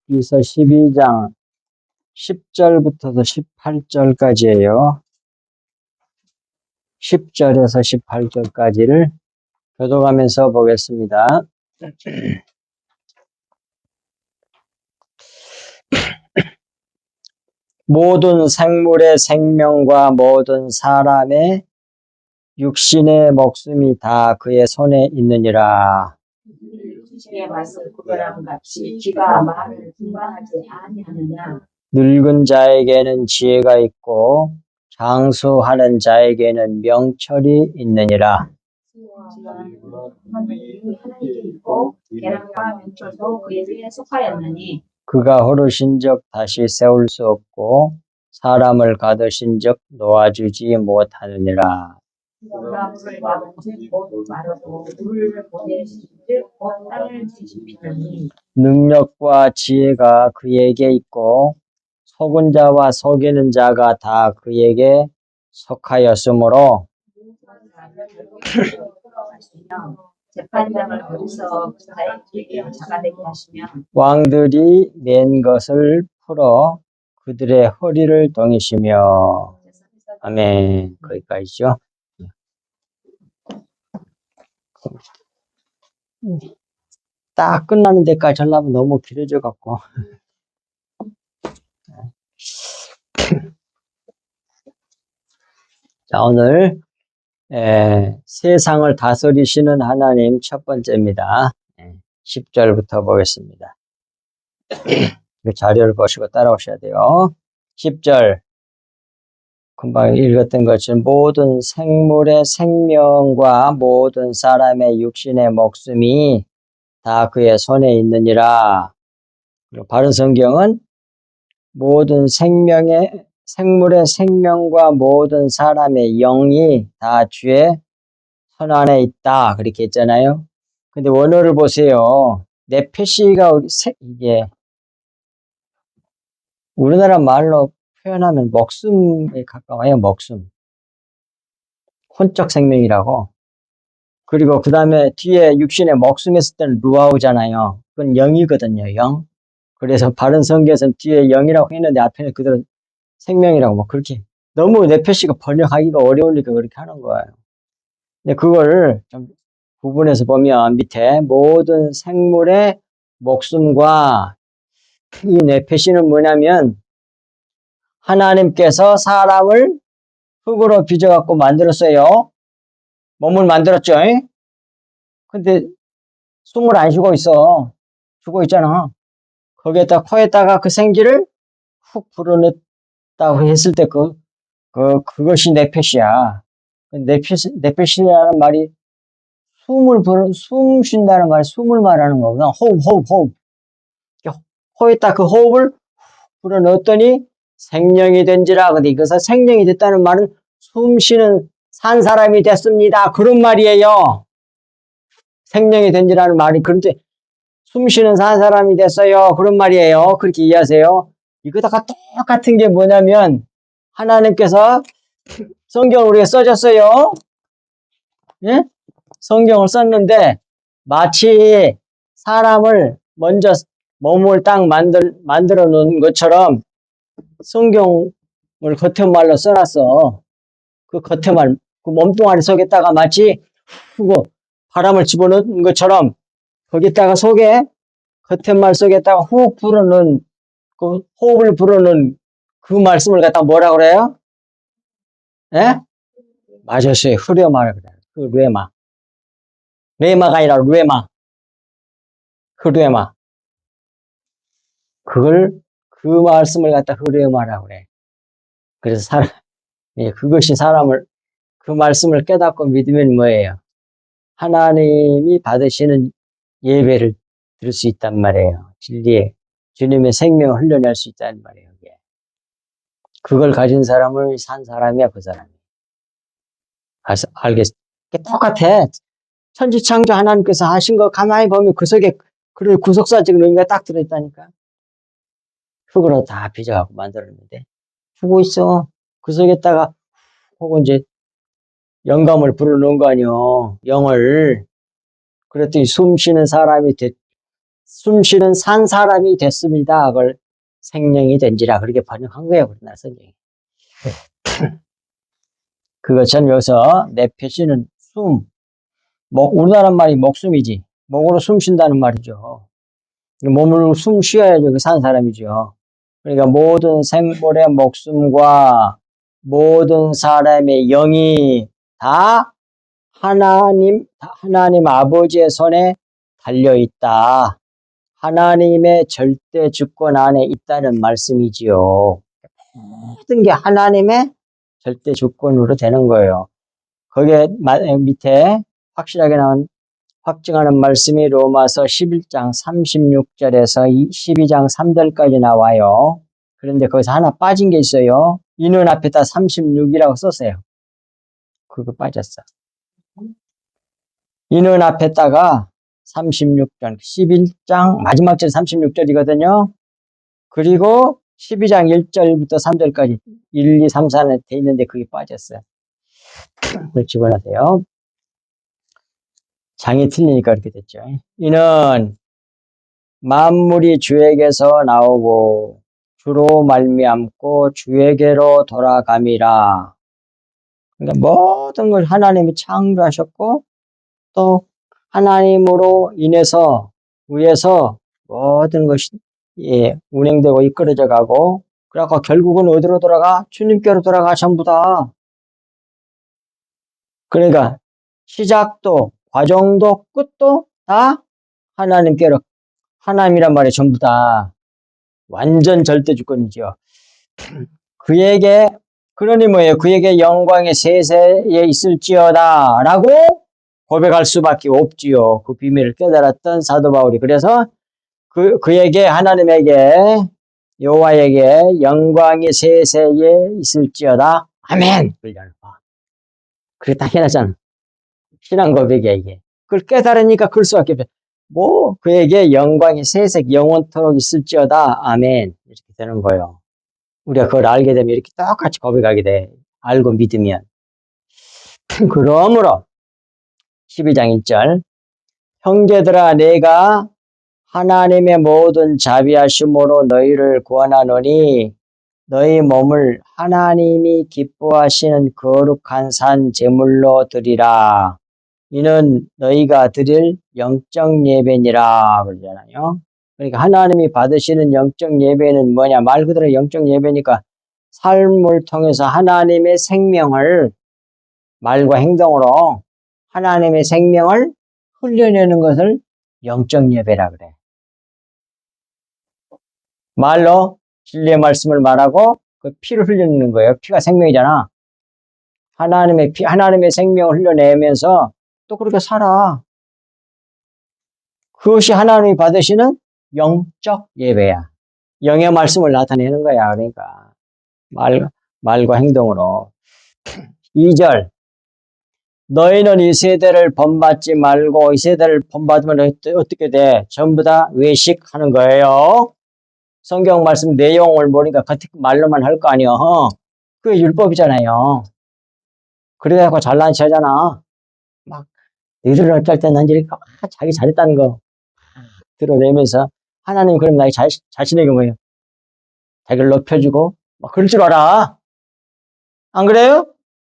욥기서 12장 10절부터 18절까지예요. 10절에서 18절까지를 교독하면서 보겠습니다. 모든 생물의 생명과 모든 사람의 육신의 목숨이 다 그의 손에 있느니라. 주의 말씀 구별함 같이 귀가 말을 분간하지 아니하느냐. 늙은 자에게는 지혜가 있고 장수하는 자에게는 명철이 있느니라. 하나님께 있고 계량과 명철도 그에게 속하였느니 그가 흐르신즉 다시 세울 수 없고 사람을 가두신즉 놓아주지 못하느니라. 그가 물을 막은즉 곧 마르고 물을 보내신즉 곧 땅을 뒤집히느니 능력과 지혜가 그에게 있고 속은 자와 속이는 자가 다 그에게 속하였으므로 재판장을 어디서 자에게 자가 되게 하시며 왕들이 맨 것을 풀어 그들의 허리를 동이시며. 아멘. 거기까지죠. 딱 끝나는 데까지 하려면 너무 길어져 갖고. 자, 오늘 세상을 다스리시는 하나님 첫 번째입니다. 10절부터 보겠습니다. 그 자료를 보시고 따라오셔야 돼요. 10절 금방 읽었던 것처럼 모든 생물의 생명과 모든 사람의 육신의 목숨이 다 그의 손에 있느니라. 바른 성경은 모든 생물의 생명과 모든 사람의 영이 다 주의 손 안에 있다. 그렇게 했잖아요. 근데 원어를 보세요. 네페시가 이게 우리나라 말로 표현하면 목숨에 가까워요. 목숨. 혼적 생명이라고. 그리고 그 다음에 뒤에 육신에 목숨 했을 때는 루아우잖아요. 그건 영이거든요. 영. 그래서 바른 성경에서는 뒤에 영이라고 했는데 앞에는 그대로 생명이라고 뭐 그렇게 너무 네페시가 번역하기가 어려우니까 그렇게 하는 거예요. 근데 그걸 좀 구분해서 보면 밑에 모든 생물의 목숨과 이 네페시는 뭐냐면 하나님께서 사람을 흙으로 빚어갖고 만들었어요. 몸을 만들었죠. 근데 숨을 안 쉬고 있어. 죽어 있잖아. 거기에다 코에다가 그 생기를 훅 불어넣었다고 했을 때 그것이 네페시야. 네페시라는 말이 숨 쉰다는 말, 숨을 말하는 거구나. 호흡. 코에다 그 호흡을 불어넣었더니 생명이 된지라. 근데 이것은 생명이 됐다는 말은 숨 쉬는 산 사람이 됐습니다. 그런 말이에요. 생명이 된지라는 말이. 그런데 숨 쉬는 산 사람이 됐어요. 그런 말이에요. 그렇게 이해하세요. 이거다가 똑같은 게 뭐냐면 하나님께서 성경을 우리가 써줬어요. 예? 성경을 썼는데 마치 사람을 먼저 몸을 딱 만들어 놓은 것처럼 성경을 겉에 말로 써놨어. 그 겉에 말, 그 몸뚱아리 속에다가 마치 바람을 집어넣은 것처럼 거기다가 겉에 말 속에다가 훅 불어넣은, 그 호흡을 불어넣은 그 말씀을 갖다 뭐라 그래요? 예? 맞았어요. 흐레마라 그래요. 그 루에마. 레마가 아니라 루에마. 흐레마. 그 말씀을 갖다 흐레마라고 그래. 그래서 그것이 그 말씀을 깨닫고 믿으면 뭐예요? 하나님이 받으시는 예배를 들을 수 있단 말이에요. 진리에 주님의 생명을 흘려낼 수 있다는 말이에요. 이게. 그걸 가진 사람을 산 사람이야, 그 사람이. 알겠어. 똑같아. 천지창조 하나님께서 하신 거 가만히 보면 그 속에 그 구속사적 의미가 딱 들어있다니까. 흙으로 다 빚어갖고 만들었는데 주고 있어. 그 속에다가 혹은 이제 영감을 불어넣은 거 아니요. 영을. 그랬더니 숨 쉬는 사람이 숨쉬는 산 사람이 됐습니다. 그걸 생명이 된지라 그렇게 번역한 거예요. 우리나라 성경이. 그것처럼 여기서 내 표시는 숨, 우리나라 말이 목숨이지. 목으로 숨 쉰다는 말이죠. 몸으로 숨 쉬어야지 그 사는 사람이죠. 그러니까 모든 생물의 목숨과 모든 사람의 영이 다 하나님 아버지의 손에 달려있다. 하나님의 절대 주권 안에 있다는 말씀이지요. 모든 게 하나님의 절대 주권으로 되는 거예요. 거기에 밑에 확실하게 나온 확증하는 말씀이 로마서 11장 36절에서 12장 3절까지 나와요. 그런데 거기서 하나 빠진 게 있어요. 이는 앞에다 36이라고 썼어요. 그거 빠졌어. 이는 앞에다가 36절, 11장 마지막 절 36절이거든요. 그리고 12장 1절부터 3절까지 1, 2, 3, 4는 돼 있는데 그게 빠졌어요. 그걸 집어넣으세요. 장이 틀리니까 그렇게 됐죠. 이는 만물이 주에게서 나오고 주로 말미암고 주에게로 돌아감이라. 그러니까 모든 걸 하나님이 창조하셨고 또 하나님으로 인해서 위에서 모든 것이 운행되고 이끌어져 가고 그래갖고 결국은 어디로 돌아가? 주님께로 돌아가 전부 다. 그러니까 시작도 과정도 끝도 다 하나님께로 하나님이란 말이 전부 다 완전 절대 주권이죠. 그에게 그러니 뭐예요? 그에게 영광의 세세에 있을지어다 라고 고백할 수밖에 없지요. 그 비밀을 깨달았던 사도 바울이. 그래서 그에게 하나님에게 여호와에게 영광의 세세에 있을지어다. 아멘. 그게 딱 해놨잖아. 신앙 고백이야 이게. 그걸 깨달으니까 그럴 수밖에 없어. 그에게 영광이 세색 영원토록 있을지어다. 아멘. 이렇게 되는 거예요. 우리가 그걸 알게 되면 이렇게 똑같이 고백하게 돼. 알고 믿으면. 그러므로 12장 1절 형제들아 내가 하나님의 모든 자비하심으로 너희를 구원하노니 너희 몸을 하나님이 기뻐하시는 거룩한 산 제물로 드리라. 이는 너희가 드릴 영적 예배니라 그러잖아요. 그러니까 하나님이 받으시는 영적 예배는 뭐냐? 말 그대로 영적 예배니까 삶을 통해서 하나님의 생명을 말과 행동으로 하나님의 생명을 흘려내는 것을 영적 예배라 그래. 말로 진리의 말씀을 말하고 그 피를 흘려내는 거예요. 피가 생명이잖아. 하나님의 생명을 흘려내면서 또 그렇게 살아. 그것이 하나님이 받으시는 영적 예배야. 영의 말씀을 나타내는 거야. 그러니까 말과 행동으로. 2절 너희는 이 세대를 본받지 말고 이 세대를 본받으면 어떻게 돼? 전부 다 외식하는 거예요. 성경 말씀 내용을 모르니까 같은 말로만 할 거 아니야. 그게 율법이잖아요. 그래갖고 잘난 체 하잖아. 막 너희들은 어쩔 때 난 이렇게 자기 잘했다는 거 드러내면서 하나님 그럼 나의 자신에게 뭐예요? 자기를 높여주고 막 그럴 줄 알아. 안 그래요?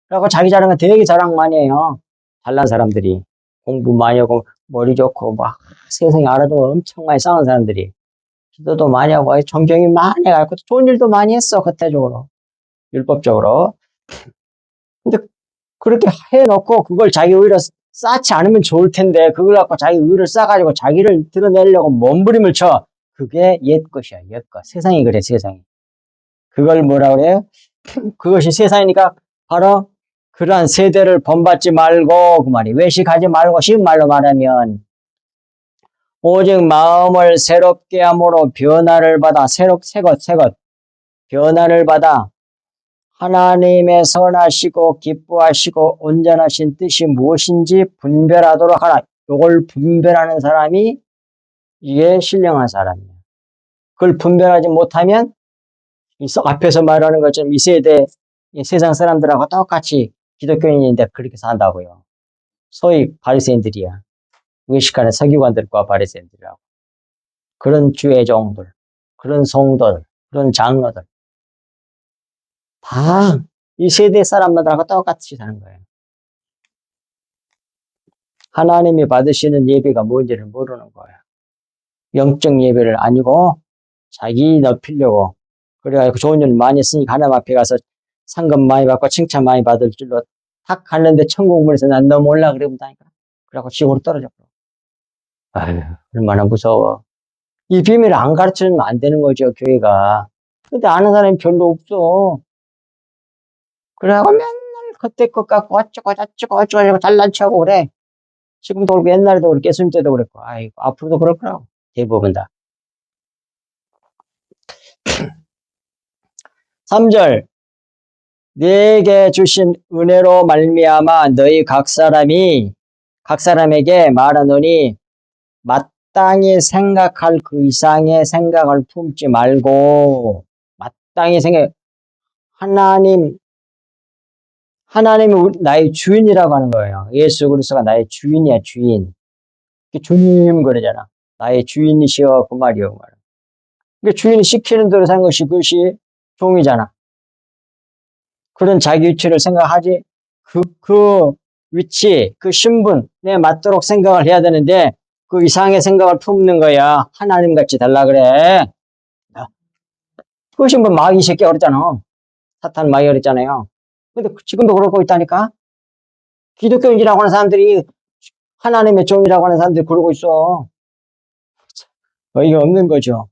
그래갖고 자기 자랑은 되게 자랑 많이 해요. 잘난 사람들이 공부 많이 하고 머리 좋고 막 세상에 알아도 엄청 많이 쌓은 사람들이 기도도 많이 하고 존경이 많이 해갖고 좋은 일도 많이 했어. 겉대적으로 율법적으로. 근데 그렇게 해놓고 그걸 자기 오히려 쌓지 않으면 좋을 텐데 그걸 갖고 자기 의를 쌓아가지고 자기를 드러내려고 몸부림을 쳐. 그게 옛것이야. 옛것. 세상이 그래. 세상이. 그걸 뭐라 그래요? 그것이 세상이니까 바로 그러한 세대를 본받지 말고 그 말이 외식하지 말고 쉬운 말로 말하면 오직 마음을 새롭게 함으로 변화를 받아 새것 변화를 받아 하나님의 선하시고 기뻐하시고 온전하신 뜻이 무엇인지 분별하도록 하라. 이걸 분별하는 사람이 이게 신령한 사람이에요. 그걸 분별하지 못하면 앞에서 말하는 것처럼 이 세대 세상 사람들하고 똑같이 기독교인인데 그렇게 산다고요. 소위 바리새인들이야. 외식하는 서기관들과 바리새인들이라고. 그런 주의 종들, 그런 성도들, 그런 장로들 다 이 세대 사람들하고 똑같이 사는 거예요. 하나님이 받으시는 예배가 뭔지를 모르는 거예요. 영적 예배를 아니고 자기 높이려고 그래가지고 좋은 일 많이 했으니까 하나님 앞에 가서 상금 많이 받고 칭찬 많이 받을 줄로 탁 갔는데 천국문에서 난 너무 올라 그래 본다니까. 그래갖고 지옥으로 떨어져. 아유, 얼마나 무서워. 이 비밀을 안 가르치면 안 되는 거죠, 교회가. 근데 아는 사람이 별로 없어. 그래갖고 맨날 그때 것 갖고 어쩌고 잘난 척하고 그래. 지금도 그렇고 옛날에도 그렇고 예수님 때도 그랬고. 아이고, 앞으로도 그럴 거라고. 대부분 다. 3절. 네게 주신 은혜로 말미암아 너희 각 사람에게 말하노니 마땅히 생각할 그 이상의 생각을 품지 말고 마땅히 생각 하나님이 나의 주인이라고 하는 거예요. 예수 그리스도가 나의 주인이야, 주인. 주님 그러잖아. 나의 주인이시여 그 말이요. 그러니까 주인이 시키는 대로 사는 것이 그것이 종이잖아. 그런 자기 위치를 생각하지 그 위치, 그 신분에 맞도록 생각을 해야 되는데 그 이상의 생각을 품는 거야. 하나님 같이 달라 그래. 그것이 뭐 마귀 새끼 그랬잖아. 사탄 마귀 그랬잖아요. 근데 지금도 그러고 있다니까. 기독교인이라고 하는 사람들이 하나님의 종이라고 하는 사람들이 그러고 있어. 어이가 없는 거죠.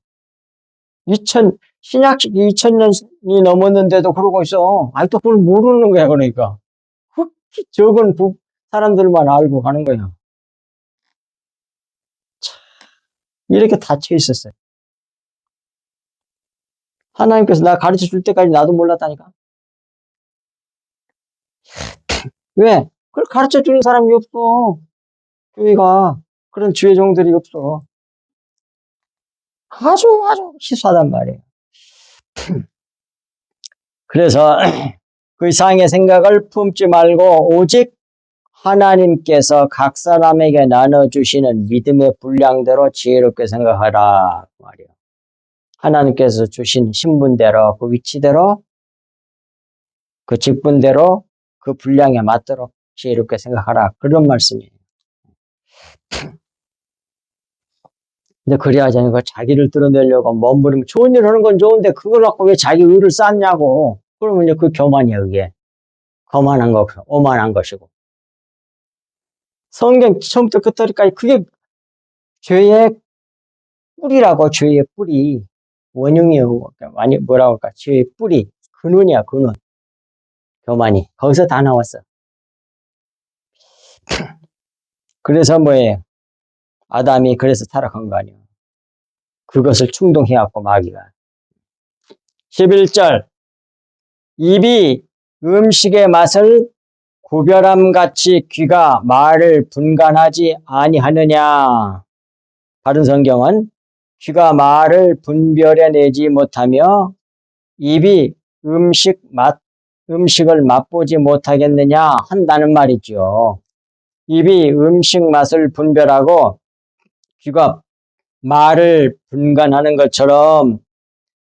신약 2000년이 넘었는데도 그러고 있어. 아직도 그걸 모르는 거야, 그러니까. 흑히 적은 사람들만 알고 가는 거야. 이렇게 닫혀 있었어요. 하나님께서 나 가르쳐 줄 때까지 나도 몰랐다니까. 왜? 그걸 가르쳐 주는 사람이 없어. 교회가. 그런 주의 종들이 없어. 아주 희소하단 말이에요. 그래서 그 이상의 생각을 품지 말고 오직 하나님께서 각 사람에게 나눠주시는 믿음의 분량대로 지혜롭게 생각하라 말이에요. 하나님께서 주신 신분대로 그 위치대로 그 직분대로 그 분량에 맞도록 지혜롭게 생각하라 그런 말씀이에요. 근데 그래야지 그 자기를 드러내려고 몸부림 좋은 일 하는 건 좋은데 그걸 갖고 왜 자기 의를 쌓냐고. 그러면 이제 그 교만이야 그게. 거만한 거, 오만한 것이고. 성경 처음부터 끝까지 그게 죄의 뿌리라고, 죄의 뿌리. 원흉이요. 아니, 뭐라고 할까. 죄의 뿌리. 근원이야, 근원. 교만이. 거기서 다 나왔어. 그래서 뭐예요? 아담이 그래서 타락한 거 아니에요. 그것을 충동해갖고 마귀가. 11절. 입이 음식의 맛을 구별함 같이 귀가 말을 분간하지 아니하느냐. 다른 성경은 귀가 말을 분별해내지 못하며 입이 음식을 맛보지 못하겠느냐 한다는 말이죠. 입이 음식 맛을 분별하고 귀가 말을 분간하는 것처럼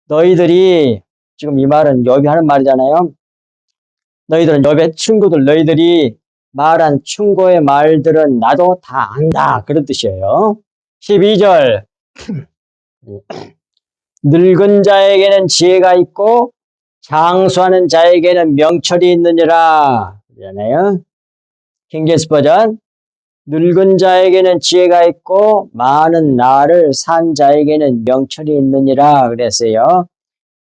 너희들이 지금 이 말은 욥이 하는 말이잖아요. 너희들은 욥의 친구들 너희들이 말한 충고의 말들은 나도 다 안다 그런 뜻이에요. 12절 늙은 자에게는 지혜가 있고 장수하는 자에게는 명철이 있느니라 그러잖아요. 킹제임스 버전 늙은 자에게는 지혜가 있고 많은 날을 산 자에게는 명철이 있느니라 그랬어요.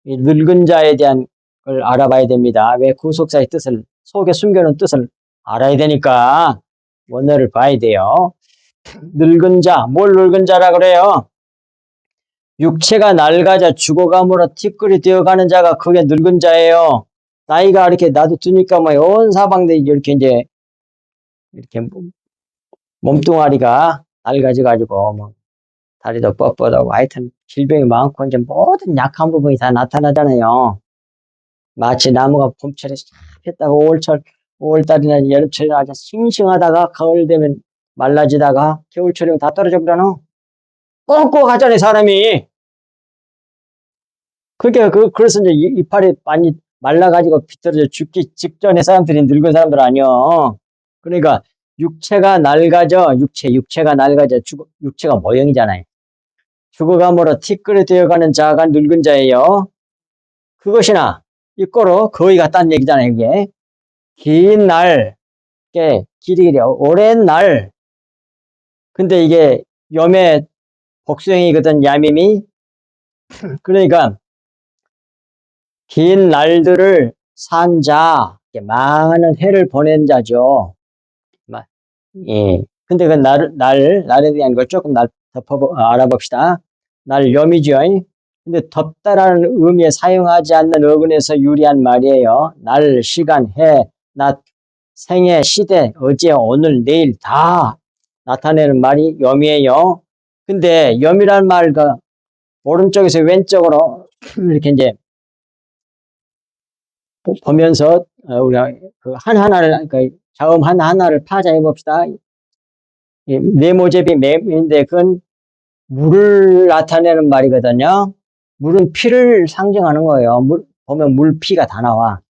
이 늙은 자에 대한 걸 알아봐야 됩니다. 왜 구속사의 뜻을 속에 숨겨놓은 뜻을 알아야 되니까 원어를 봐야 돼요. 늙은 자, 뭘 늙은 자라 그래요? 육체가 낡아져 죽어감으로 티끌이 되어가는 자가 그게 늙은 자예요. 나이가 이렇게 나도 드니까 뭐 온 사방들이 이렇게 이제 이렇게 몸뚱아리가 낡아져가지고 뭐 다리도 뻣뻣하고 하여튼 질병이 많고 이제 모든 약한 부분이 다 나타나잖아요. 마치 나무가 봄철에 싹 폈다고 5월달이나 여름철에 아주 싱싱하다가 가을 되면 말라지다가 겨울철이면 다 떨어져 버려요. 꺾고 가잖아요, 사람이. 그래서 이제 이빨이 많이 말라가지고 비틀어져 죽기 직전에 사람들이 늙은 사람들 아니요. 그러니까 육체가 낡아져, 육체가 낡아져, 육체가 모형이잖아요. 죽어감으로 티끌이 되어가는 자가 늙은 자예요. 그것이나, 이거로 거의 같다는 얘기잖아요, 이게. 긴 날, 길이, 오랜 날. 근데 이게 염의 복수형이거든, 야밈이. 그러니까, 긴 날들을 산 자, 많은 해를 보낸 자죠. 예. 근데 그 날에 대한 걸 조금 알아봅시다. 날 염이죠. 근데 덥다라는 의미에 사용하지 않는 어근에서 유리한 말이에요. 날, 시간, 해, 낮, 생애, 시대, 어제, 오늘, 내일 다 나타내는 말이 염이에요. 근데 염이란 말과 오른쪽에서 왼쪽으로 이렇게 이제 보면서 우리가 그 하나하나를 그 자음 하나하나를 파장해 봅시다. 네모제비 맵인데 그건 물을 나타내는 말이거든요. 물은 피를 상징하는 거예요. 보면 물피가 다 나와.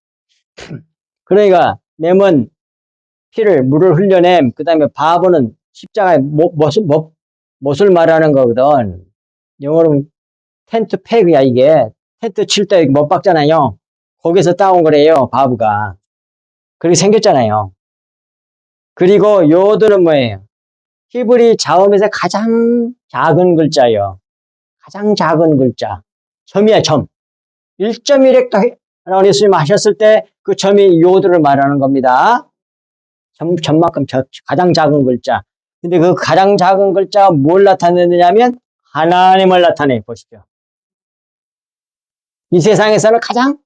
그러니까 맴은 물을 흘려냄. 그 다음에 바보는 십자가의 못을 말하는 거거든. 영어로 텐트 팩이야, 이게. 텐트 칠 때 못 박잖아요. 거기서 따온 거래요, 바보가. 그렇게 생겼잖아요. 그리고 요들은 뭐예요? 히브리 자음에서 가장 작은 글자예요. 가장 작은 글자. 점이야, 점. 1.1헥타 예수님 하셨을 때 그 점이 요들을 말하는 겁니다. 점만큼 가장 작은 글자. 근데 그 가장 작은 글자가 뭘 나타내느냐면 하나님을 나타내 보십시오. 이 세상에서는 가장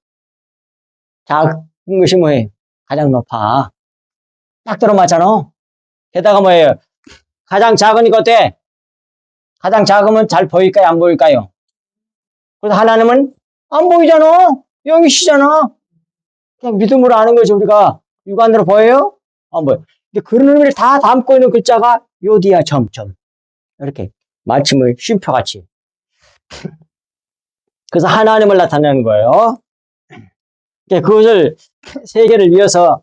작은 것이 뭐예요? 가장 높아. 딱 들어맞잖아. 게다가 뭐예요? 가장 작은 이거 어때? 가장 작으면 잘 보일까요? 안 보일까요? 그래서 하나님은 안 보이잖아. 영이시잖아. 그냥 믿음으로 아는 거지, 우리가. 육안으로 보여요? 안 보여. 근데 그런 의미를 다 담고 있는 글자가 요디야, 점. 이렇게. 마침을 쉼표같이. 그래서 하나님을 나타내는 거예요. 그것을 세계를 이어서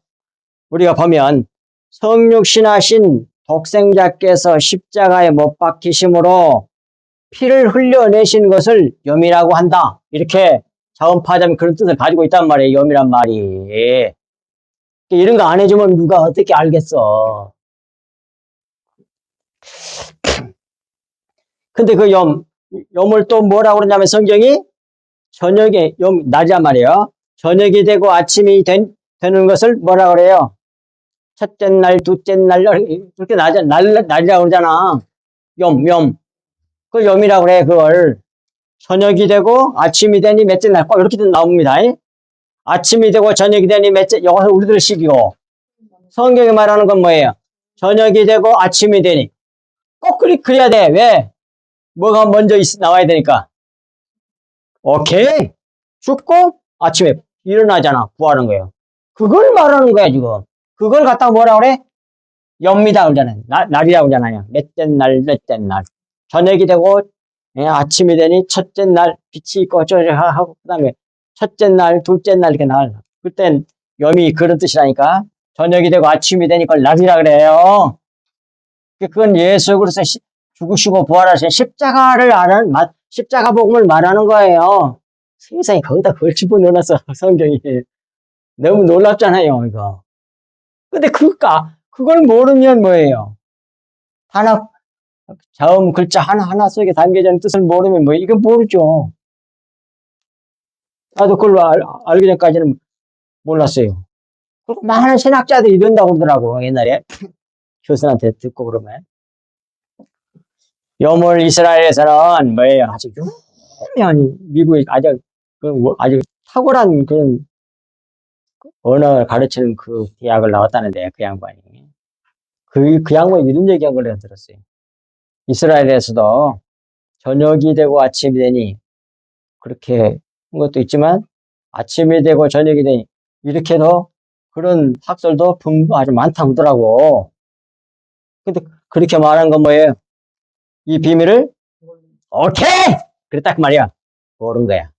우리가 보면 성육신하신 독생자께서 십자가에 못 박히심으로 피를 흘려내신 것을 염이라고 한다. 이렇게 자원파자면 그런 뜻을 가지고 있단 말이에요. 염이란 말이. 이런 거 안 해주면 누가 어떻게 알겠어. 근데 그 염을 또 뭐라고 그러냐면 성경이 저녁에, 낮이란 말이에요. 저녁이 되고 아침이 되는 것을 뭐라 그래요? 첫째 날, 둘째 날, 그렇게 날이라고 그러잖아. 염. 그 염이라고 그래, 그걸. 저녁이 되고 아침이 되니 몇째 날, 꼭 이렇게 나옵니다. 아침이 되고 저녁이 되니 몇째, 이것은 우리들 식이고. 성경이 말하는 건 뭐예요? 저녁이 되고 아침이 되니. 꼭 그래야 돼. 왜? 뭐가 먼저 나와야 되니까. 오케이. 죽고 아침에 일어나잖아. 구하는 거예요. 그걸 말하는 거야, 지금. 그걸 갖다가 뭐라 그래? 엽니다 그러잖아요. 날이라고 그러잖아요. 몇째 날. 저녁이 되고 아침이 되니 첫째 날 빛이 있고 어쩌고 하고 그다음에 첫째 날, 둘째 날 이렇게 날. 그땐 염이 그런 뜻이라니까. 저녁이 되고 아침이 되니까 날이라 그래요. 그건 예수 그리스도 죽으시고 부활하신 십자가 복음을 말하는 거예요. 세상에 거기다 그걸 집어넣어놨어 성경이. 너무 놀랍잖아요, 이거. 근데 그걸 모르면 뭐예요? 자음 글자 하나 속에 담겨져 있는 뜻을 모르면 이건 모르죠. 나도 그걸 알기 전까지는 몰랐어요. 그리고 많은 신학자들이 이런다고 그러더라고, 옛날에. 교수한테 듣고 그러면. 요물 이스라엘에서는 뭐예요? 아주 유명한 미국의 아주 탁월한 그런 언어를 가르치는 그 대학을 나왔다는데, 그 양반이. 그 양반이 이런 얘기한 걸 내가 들었어요. 이스라엘에서도 저녁이 되고 아침이 되니, 그렇게 한 것도 있지만, 아침이 되고 저녁이 되니, 이렇게도 그런 학설도 아주 많다고 하더라고. 근데 그렇게 말한 건 뭐예요? 이 비밀을 오케이! 그랬다 그 말이야. 모르는 거야.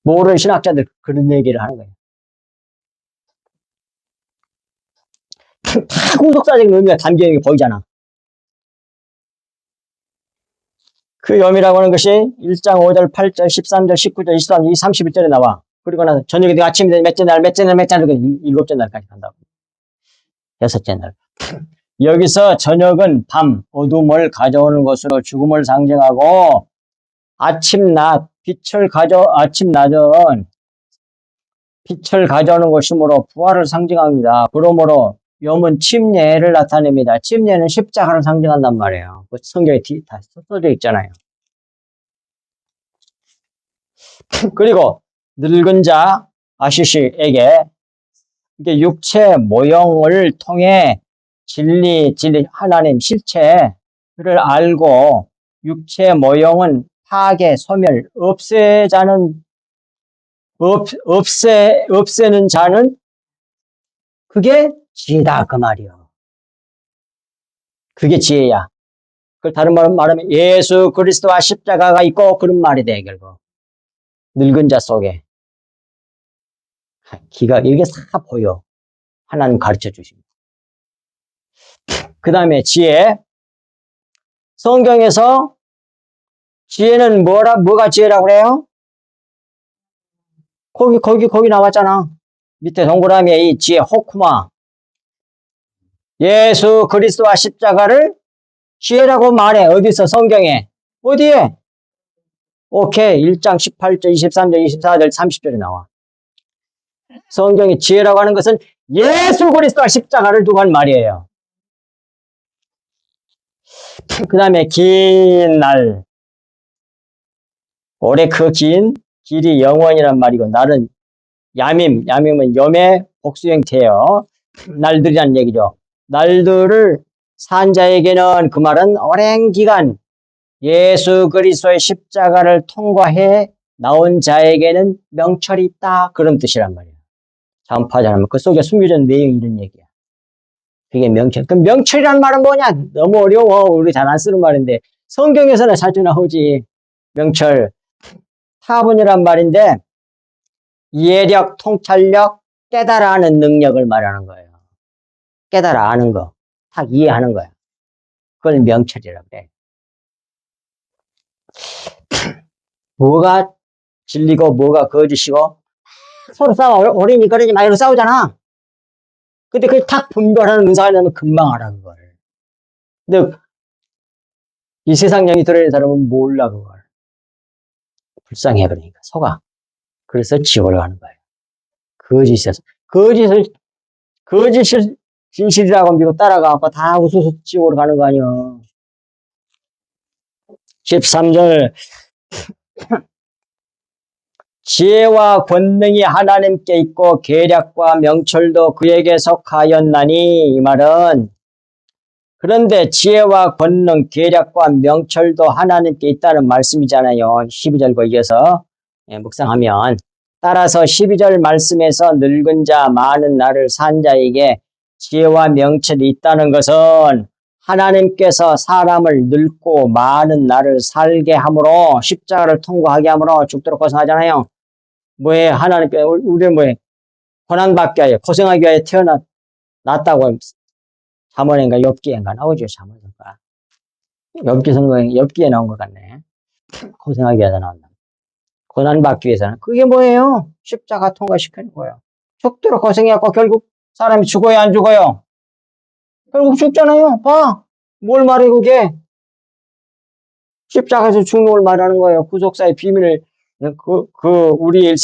모르는 신학자들 그런 얘기를 하는 거야. 다 구속사적인 의미가 담겨있는 게 보이잖아. 그 염이라고 하는 것이 1장 5절, 8절, 13절, 19절, 23절, 31절에 나와. 그리고 나서 저녁이 되고 아침이 되고 몇째 날, 몇째 날, 몇째 날, 일곱째 날까지 간다고. 여섯째 날. 여기서 저녁은 밤, 어둠을 가져오는 것으로 죽음을 상징하고 아침, 낮, 아침, 낮은 빛을 가져오는 것이므로 부활을 상징합니다. 그러므로 염은 침례를 나타냅니다. 침례는 십자가를 상징한단 말이에요. 그 성경에 다 써져 있잖아요. 그리고 늙은 자 아시시에게 이게 육체 모형을 통해 진리 하나님 실체를 알고 육체 모형은 파괴, 소멸, 없애는 자는 그게 지혜다 그 말이요. 그게 지혜야. 그걸 다른 말로 말하면 예수 그리스도와 십자가가 있고 그런 말이 돼 결국. 늙은 자 속에 기가 이게 다 보여. 하나님 가르쳐 주십니다. 그 다음에 지혜. 성경에서 지혜는 뭐가 지혜라고 그래요? 거기 나왔잖아. 밑에 동그라미에 이 지혜 호쿠마. 예수 그리스도와 십자가를 지혜라고 말해. 어디서? 성경에. 어디에? 오케이. 1장 18절, 23절, 24절, 30절에 나와. 성경이 지혜라고 하는 것은 예수 그리스도와 십자가를 두고 한 말이에요. 그 다음에 긴 날. 올해 그 길이 영원이란 말이고 날은 야밈은 염의 복수 형태예요. 날들이란 얘기죠. 날들을 산 자에게는 그 말은 오랜 기간 예수 그리스도의 십자가를 통과해 나온 자에게는 명철이 있다. 그런 뜻이란 말이에요. 전파자라면 그 속에 숨겨져 있는 내용이 이런 얘기야. 그게 명철. 그럼 명철이란 말은 뭐냐? 너무 어려워. 우리 잘 안 쓰는 말인데 성경에서는 자주 나오지. 명철. 타분이란 말인데 이해력, 통찰력, 깨달아 아는 능력을 말하는 거예요. 깨달아 아는 거. 딱 이해하는 거야. 그걸 명철이라고 그래. 뭐가 진리고 뭐가 거짓이고 서로 싸워. 어린이 그러지 마. 이러고 싸우잖아. 근데 그걸 탁 분별하는 은사가 되면 금방 알아 그걸. 근데 이 세상 영이 들어있는 사람은 몰라 그걸. 불쌍해 그러니까 속아. 그래서 지옥을 가는 거예요. 거짓을 진실이라고 믿고 따라가고 다 우수수 지옥으로 가는 거 아니야. 13절 지혜와 권능이 하나님께 있고 계략과 명철도 그에게 속하였나니 이 말은 그런데 지혜와 권능, 계략과 명철도 하나님께 있다는 말씀이잖아요. 12절과 이어서 묵상하면 따라서 12절 말씀에서 늙은 자 많은 날을 산 자에게 지혜와 명철이 있다는 것은 하나님께서 사람을 늙고 많은 날을 살게 함으로 십자가를 통과하게 함으로 죽도록 고생하잖아요. 뭐에 하나님께 우리는 뭐에 고난받게 하여 고생하기 위해 태어났다고 잠언인가 욥기인가 나오죠. 잠언인가 욥기에 나온 것 같네. 고생하기 위해서 나온다. 고난받기 위해서는 그게 뭐예요? 십자가 통과시키는 거예요. 죽도록 고생해갖고 결국 사람이 죽어요 안 죽어요? 결국 죽잖아요. 봐. 뭘 말해 그게? 십자가에서 죽는 걸 말하는 거예요. 구속사의 비밀을 우리의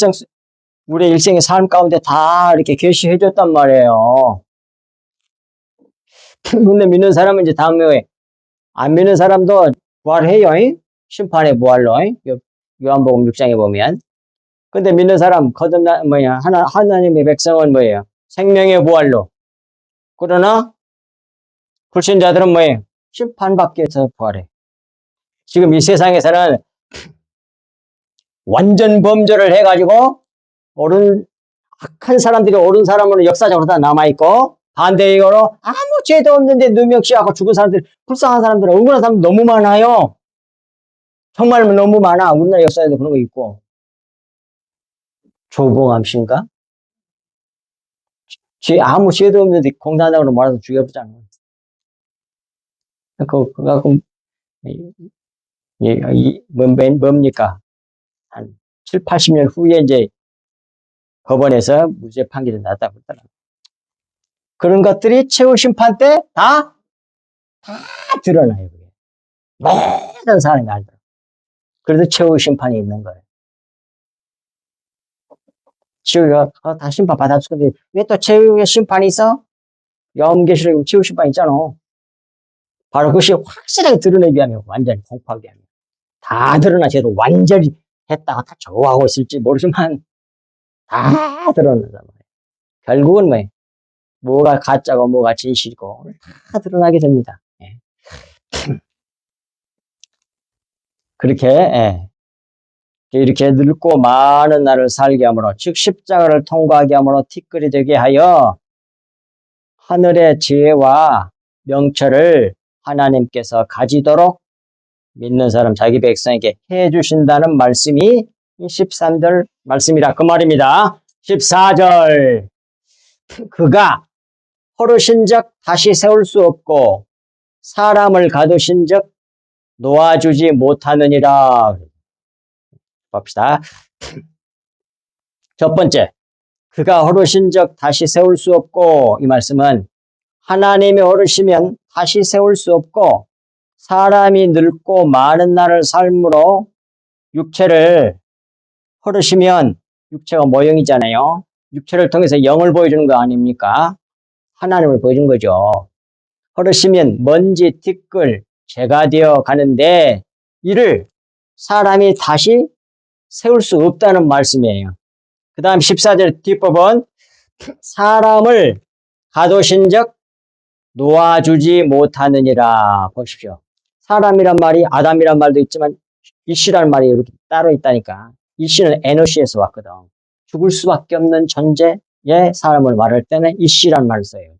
일생의 삶 가운데 다 이렇게 계시해 줬단 말이에요. 근데 믿는 사람은 이제 다음에 안 믿는 사람도 부활해요. 심판의 부활로. 요한복음 6장에 보면. 근데 믿는 사람 하나님의 백성은 뭐예요? 생명의 부활로. 그러나 불신자들은 뭐예요? 심판받기 위해서 부활해. 지금 이 세상에서는 완전 범죄를 해가지고 악한 사람들이 옳은 사람으로 역사적으로 다 남아있고 반대 이거로 아무 죄도 없는데 누명씌하고 죽은 사람들, 불쌍한 사람들, 억울한 사람들 너무 많아요. 정말 너무 많아. 우리나라 역사에도 그런 거 있고. 조봉암 씨인가? 아무 죄도 없는데 공산당으로 몰아서 죽여보잖아. 그거, 뭡니까? 한 7, 80년 후에 이제 법원에서 무죄 판결이 났다고 그러더라. 그런 것들이 최후 심판 때 다 드러나요. 그게. 모든 사람이 알더라고. 그래서 최후 심판이 있는 거예요. 최후가 다 심판 받았을 건데 왜 또 최후의 심판이 있어? 염계실에 최후 심판이 있잖아. 바로 그것이 확실하게 드러내기 위하면 완전히 공포하기 위하면 다 드러나셔도 완전히 했다가 다 좋아하고 있을지 모르지만 다 드러난단 말이에요. 결국은 뭐가 가짜고 뭐가 진실이고 다 드러나게 됩니다. 예. 그렇게 이렇게 늙고 많은 날을 살게 하므로 즉 십자가를 통과하게 하므로 티끌이 되게 하여 하늘의 지혜와 명철을 하나님께서 가지도록 믿는 사람 자기 백성에게 해주신다는 말씀이 13절 말씀이라 그 말입니다. 14절 그가 허르신적 다시 세울 수 없고 사람을 가두신적 놓아주지 못하느니라. 봅시다. 첫 번째, 그가 허르신적 다시 세울 수 없고, 이 말씀은 하나님이 허르시면 다시 세울 수 없고 사람이 늙고 많은 날을 삶으로 육체를 허르시면 육체가 모형이잖아요. 육체를 통해서 영을 보여주는 거 아닙니까? 하나님을 보여준 거죠. 허르시면 먼지, 티끌, 죄가 되어 가는데 이를 사람이 다시 세울 수 없다는 말씀이에요. 그 다음 14절 뒷부분 사람을 가두신적 놓아주지 못하느니라. 보십시오. 사람이란 말이 아담이란 말도 있지만 이씨란 말이 이렇게 따로 있다니까. 이씨는 에너시에서 왔거든. 죽을 수밖에 없는 존재의 사람을 말할 때는 이씨란 말을 써요.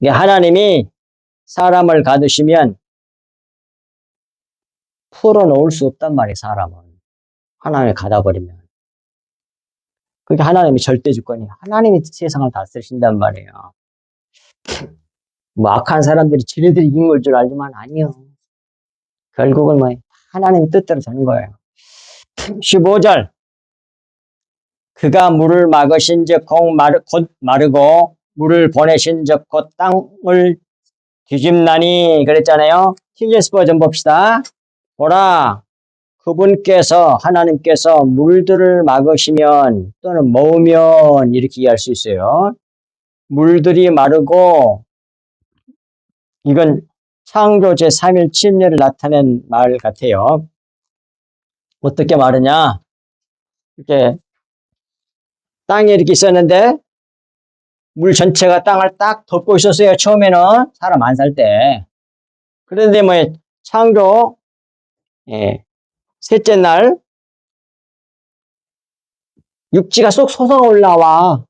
하나님이 사람을 가두시면 풀어놓을 수 없단 말이에요. 사람은. 하나님을 가둬버리면. 그게 하나님이 절대 주권이에요. 하나님이 세상을 다스리신단 말이에요. 뭐 악한 사람들이 지네들이 이긴 걸 줄 알지만 아니요. 결국은 하나님의 뜻대로 되는 거예요. 15절 그가 물을 막으신즉 곧 마르고 물을 보내신즉 곧 땅을 뒤집나니 그랬잖아요. 킹제스 버전 봅시다. 보라 그분께서 하나님께서 물들을 막으시면 또는 모으면 이렇게 이해할 수 있어요. 물들이 마르고 이건 창조 제3일 침례를 나타낸 말 같아요. 어떻게 마르냐? 이렇게 땅에 이렇게 있었는데 물 전체가 땅을 딱 덮고 있었어요. 처음에는 사람 안 살 때. 그런데 창조 셋째 날 육지가 쏙 솟아 올라와.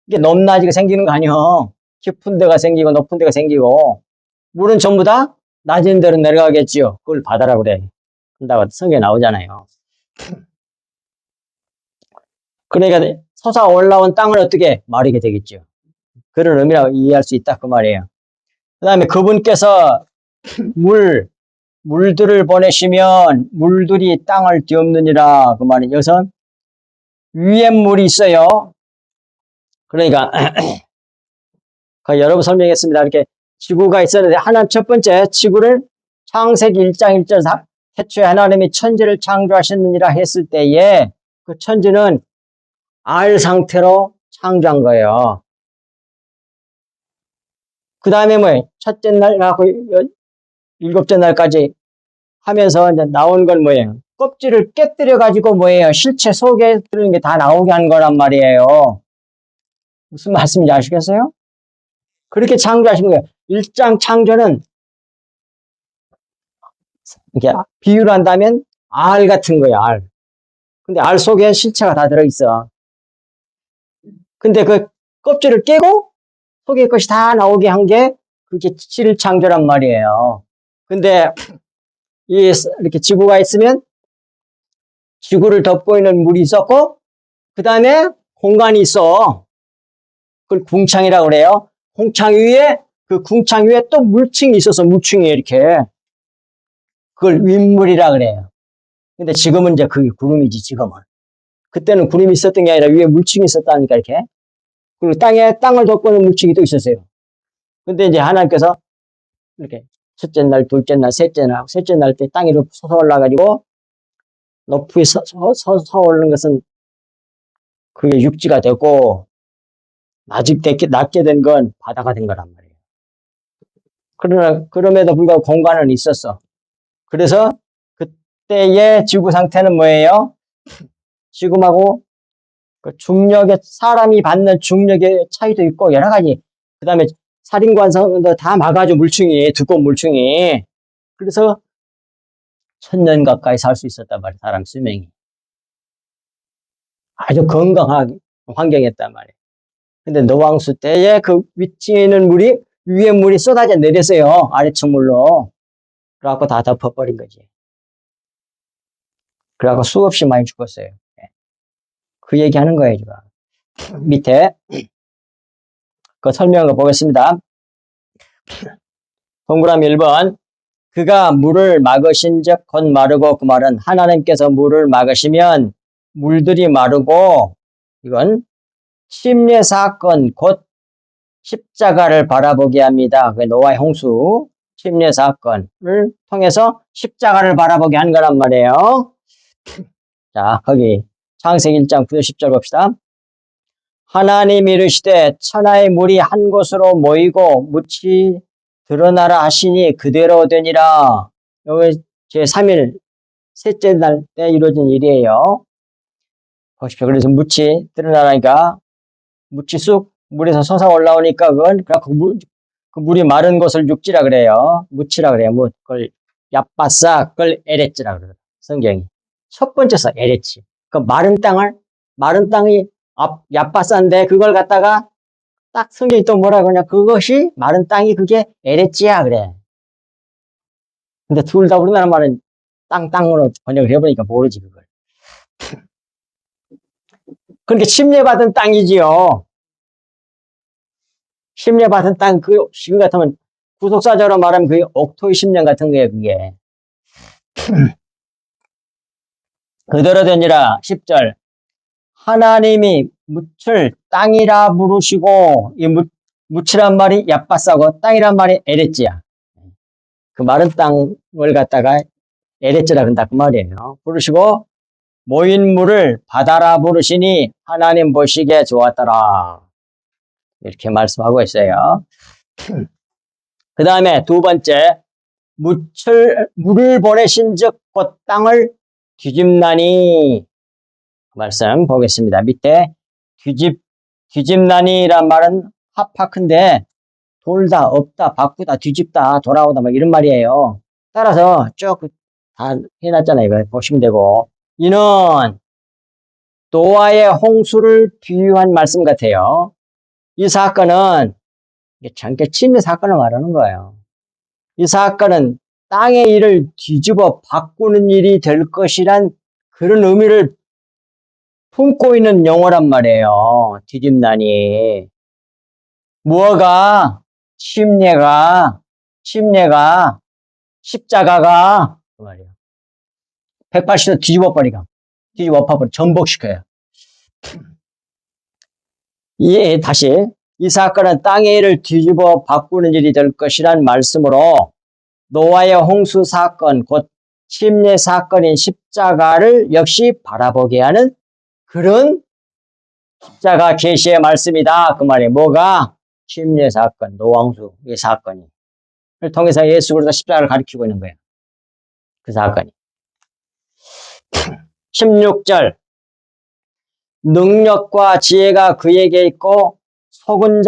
이게 높낮이가 생기는 거 아니요. 깊은 데가 생기고 높은 데가 생기고 물은 전부 다 낮은 데로 내려가겠지요. 그걸 바다라고 그래. 한다고 성경에 나오잖아요. 그러니까 솟아 올라온 땅을 어떻게 마르게 되겠죠. 그런 의미라고 이해할 수 있다 그 말이에요. 그 다음에 그분께서 물들을 보내시면 물들이 땅을 뒤엎느니라 그 말이에요. 여기서 위에 물이 있어요. 그러니까 여러 분 설명했습니다. 이렇게 지구가 있었는데 하나님 첫 번째 지구를 창세기 1장 1절 태초에 하나님이 천지를 창조하셨느니라 했을 때에 그 천지는 알 상태로 창조한 거예요. 그 다음에 첫째 날 하고 일곱째 날까지 하면서 이제 나온 건 뭐예요? 껍질을 깨뜨려 가지고 실체 속에 들은 게 다 나오게 한 거란 말이에요. 무슨 말씀인지 아시겠어요? 그렇게 창조하신 거예요. 1장 창조는 이렇게 비유를 한다면 알 같은 거예요. 알. 근데 알 속에 실체가 다 들어있어. 근데 그 껍질을 깨고 속의 것이 다 나오게 한 게 그게 질창조란 말이에요. 근데 이렇게 지구가 있으면 지구를 덮고 있는 물이 있었고 그 다음에 공간이 있어. 그걸 궁창이라고 그래요. 그 궁창 위에 또 물층이 있어서 물층이 이렇게 그걸 윗물이라 그래요. 근데 지금은 이제 그게 구름이지 지금은. 그때는 구름이 있었던 게 아니라 위에 물층이 있었다니까 이렇게. 그리고 땅을 덮고 있는 물층이 또 있었어요. 근데 이제 하나님께서 이렇게 첫째 날, 둘째 날, 셋째 날 때 땅이 이렇게 솟아올라가지고 높이 솟아오르는 것은 그게 육지가 되고 낮게 된 건 바다가 된 거란 말이에요. 그럼에도 불구하고 공간은 있었어. 그래서 그때의 지구 상태는 뭐예요? 지금하고 사람이 받는 중력의 차이도 있고 여러 가지. 그 다음에 살인관성도 다 막아줘 두꺼운 물층이. 그래서 1000년 가까이 살 수 있었단 말이에요. 사람 수명이. 아주 건강한 환경이었단 말이에요. 근데 노왕수 때에 그 위층에 있는 위에 물이 쏟아져 내렸어요. 아래층 물로. 그래갖고 다 덮어버린 거지. 그래갖고 수없이 많이 죽었어요. 그 얘기하는 거예요, 지금. 밑에 그 설명한 거 보겠습니다. 동그라미 1번. 그가 물을 막으신즉 곧 마르고, 그 말은 하나님께서 물을 막으시면 물들이 마르고, 이건 침례 사건 곧 십자가를 바라보게 합니다. 그 노아의 홍수 침례 사건을 통해서 십자가를 바라보게 한 거란 말이에요. 자, 거기 창세기 1장 9절 10절 봅시다. 하나님이 이르시되 천하의 물이 한 곳으로 모이고 묻이 드러나라 하시니 그대로 되니라. 여기 제3일 셋째 날 때 이루어진 일이에요. 보십시오. 그래서 묻이 드러나라니까 묻이 쑥 물에서 솟아 올라오니까 그 물이 마른 곳을 육지라 그래요. 묻이라 그래요. 그걸 얍바사 그걸 에레츠라 그래요. 성경이. 첫 번째 써 에레츠. 그 마른 땅이 얍바사인데 그걸 갖다가 딱 성경이 또 뭐라 그러냐. 그것이 마른 땅이 그게 에레츠야 그래. 근데 둘 다 우리나라 말은 땅으로 번역을 해보니까 모르지 그걸. 그러니까 침례받은 땅이지요. 침례받은 땅, 지금 같으면 구속사적으로 말하면 그게 옥토의 심령 같은 거예요, 그게. 그대로 되니라, 10절. 하나님이 묻을 땅이라 부르시고, 이 묻이란 말이 얍바싸고, 땅이란 말이 에레찌야. 그 마른 땅을 갖다가 에레찌라 그런다, 그 말이에요. 부르시고, 모인 물을 바다라 부르시니 하나님 보시기에 좋았더라. 이렇게 말씀하고 있어요. 그 다음에 두 번째, 물을 보내신 즉 곧 땅을 뒤집나니. 말씀 보겠습니다. 밑에 뒤집나니란 말은 합하큰데 돌다, 없다, 바꾸다, 뒤집다, 돌아오다 뭐 이런 말이에요. 따라서 쭉 다 해놨잖아요. 이거 보시면 되고. 이는 노아의 홍수를 비유한 말씀 같아요. 이 사건은 잠깐 침례 사건을 말하는 거예요. 이 사건은 땅의 일을 뒤집어 바꾸는 일이 될 것이란 그런 의미를 품고 있는 용어란 말이에요. 뒤집나니. 무엇가? 침례가, 십자가가, 그 말이에요. 180도 뒤집어 엎어버려, 전복시켜요. 다시. 이 사건은 땅의 일을 뒤집어 바꾸는 일이 될 것이란 말씀으로 노아의 홍수 사건, 곧 침례 사건인 십자가를 역시 바라보게 하는 그런 십자가 계시의 말씀이다. 그 말이 뭐가? 침례 사건, 노아 홍수 이 사건이. 를 통해서 예수 그리스도 십자가를 가리키고 있는 거예요. 그 사건이. 16절. 능력과 지혜가 그에게 있고 속이는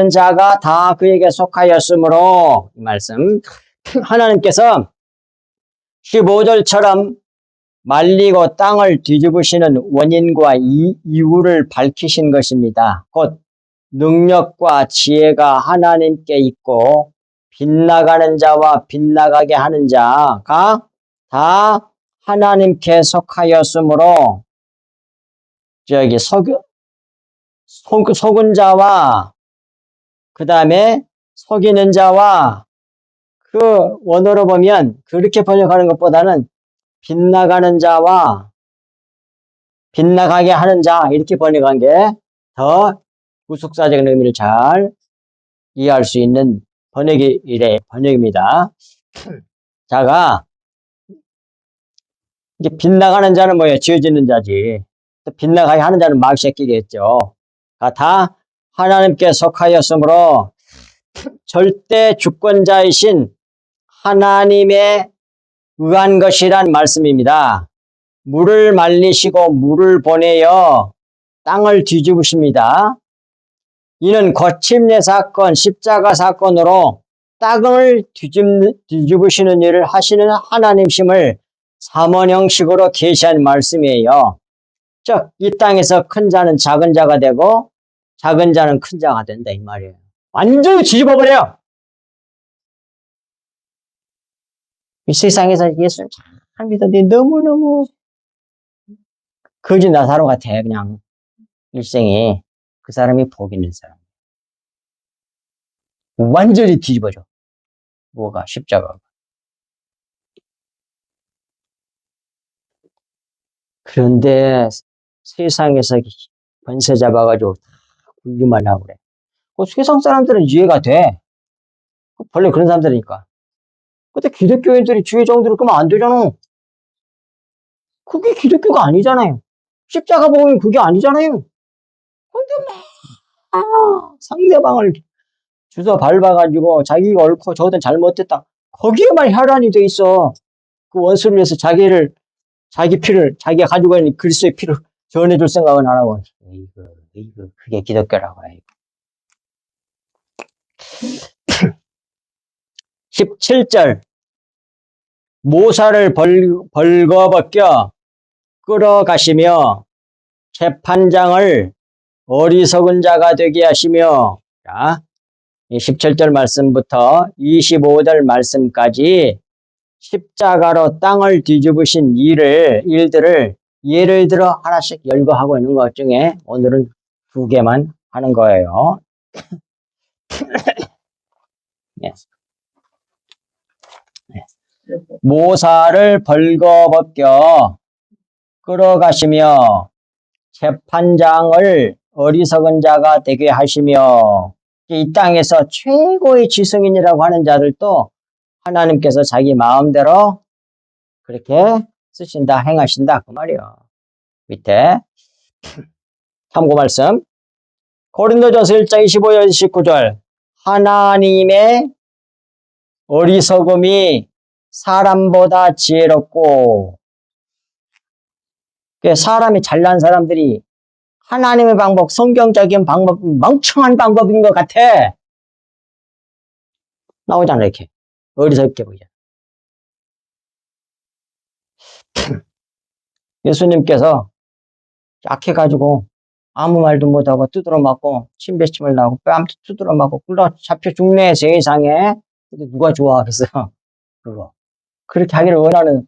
자가 다 그에게 속하였으므로 이 말씀 하나님께서 15절처럼 말리고 땅을 뒤집으시는 원인과 이유를 밝히신 것입니다. 곧 능력과 지혜가 하나님께 있고 빗나가는 자와 빗나가게 하는 자가 다 하나님께 속하였으므로 저기 속은 자와 그 다음에 속이는 자와 그 원어로 보면 그렇게 번역하는 것보다는 빗나가는 자와 빗나가게 하는 자 이렇게 번역한 게 더 구속사적인 의미를 잘 이해할 수 있는 번역입니다. 자가 이게 빗나가는 자는 뭐예요? 지어지는 자지. 또 빗나가게 하는 자는 막새끼겠죠. 다 하나님께 속하였으므로 절대 주권자이신 하나님에 의한 것이란 말씀입니다. 물을 말리시고 물을 보내어 땅을 뒤집으십니다. 이는 거침내 사건, 십자가 사건으로 땅을 뒤집으시는 일을 하시는 하나님심을 삼원 형식으로 계시한 말씀이에요. 즉, 이 땅에서 큰 자는 작은 자가 되고 작은 자는 큰 자가 된다 이 말이에요. 완전히 뒤집어버려요. 이 세상에서 예수님 잘 믿었는데 너무너무 거지 나사로 같아. 그냥 일생이. 그 사람이 복 있는 사람. 완전히 뒤집어져. 뭐가? 십자가가. 그런데 세상에서 번세 잡아가지고 굴기만 하고 그래. 그 세상 사람들은 이해가 돼. 원래 그런 사람들이니까. 근데 기독교인들이 주의 정도로 끄면 안 되잖아. 그게 기독교가 아니잖아요. 십자가 보면 그게 아니잖아요. 근데 막 상대방을 주워 밟아가지고 자기가 옳고 저든 잘못했다. 거기에만 혈안이 돼 있어. 그 원수를 위해서 자기 피를, 자기가 가지고 있는 그리스도의 피를 전해줄 생각은 안 하고. 이거, 그게 기독교라고 해. 17절. 모사를 벌거벗겨 끌어가시며 재판장을 어리석은 자가 되게 하시며, 자, 17절 말씀부터 25절 말씀까지 십자가로 땅을 뒤집으신 일들을 예를 들어 하나씩 열거하고 있는 것 중에 오늘은 2개만 하는 거예요. 네. 네. 모사를 벌거벗겨 끌어가시며 재판장을 어리석은 자가 되게 하시며, 이 땅에서 최고의 지성인이라고 하는 자들도 하나님께서 자기 마음대로 그렇게 쓰신다, 행하신다 그 말이요. 밑에 참고 말씀 고린도전서 1장 25절 29절 하나님의 어리석음이 사람보다 지혜롭고, 사람이 잘난 사람들이 하나님의 방법, 성경적인 방법, 멍청한 방법인 것 같아. 나오잖아, 이렇게. 어리석게 보이잖아. 예수님께서 약해가지고 아무 말도 못하고 두드러 맞고 침뱉침을 나고 뺨 두드러 맞고 굴러 잡혀 죽네, 세상에. 근데 누가 좋아하겠어, 그거. 그렇게 하기를 원하는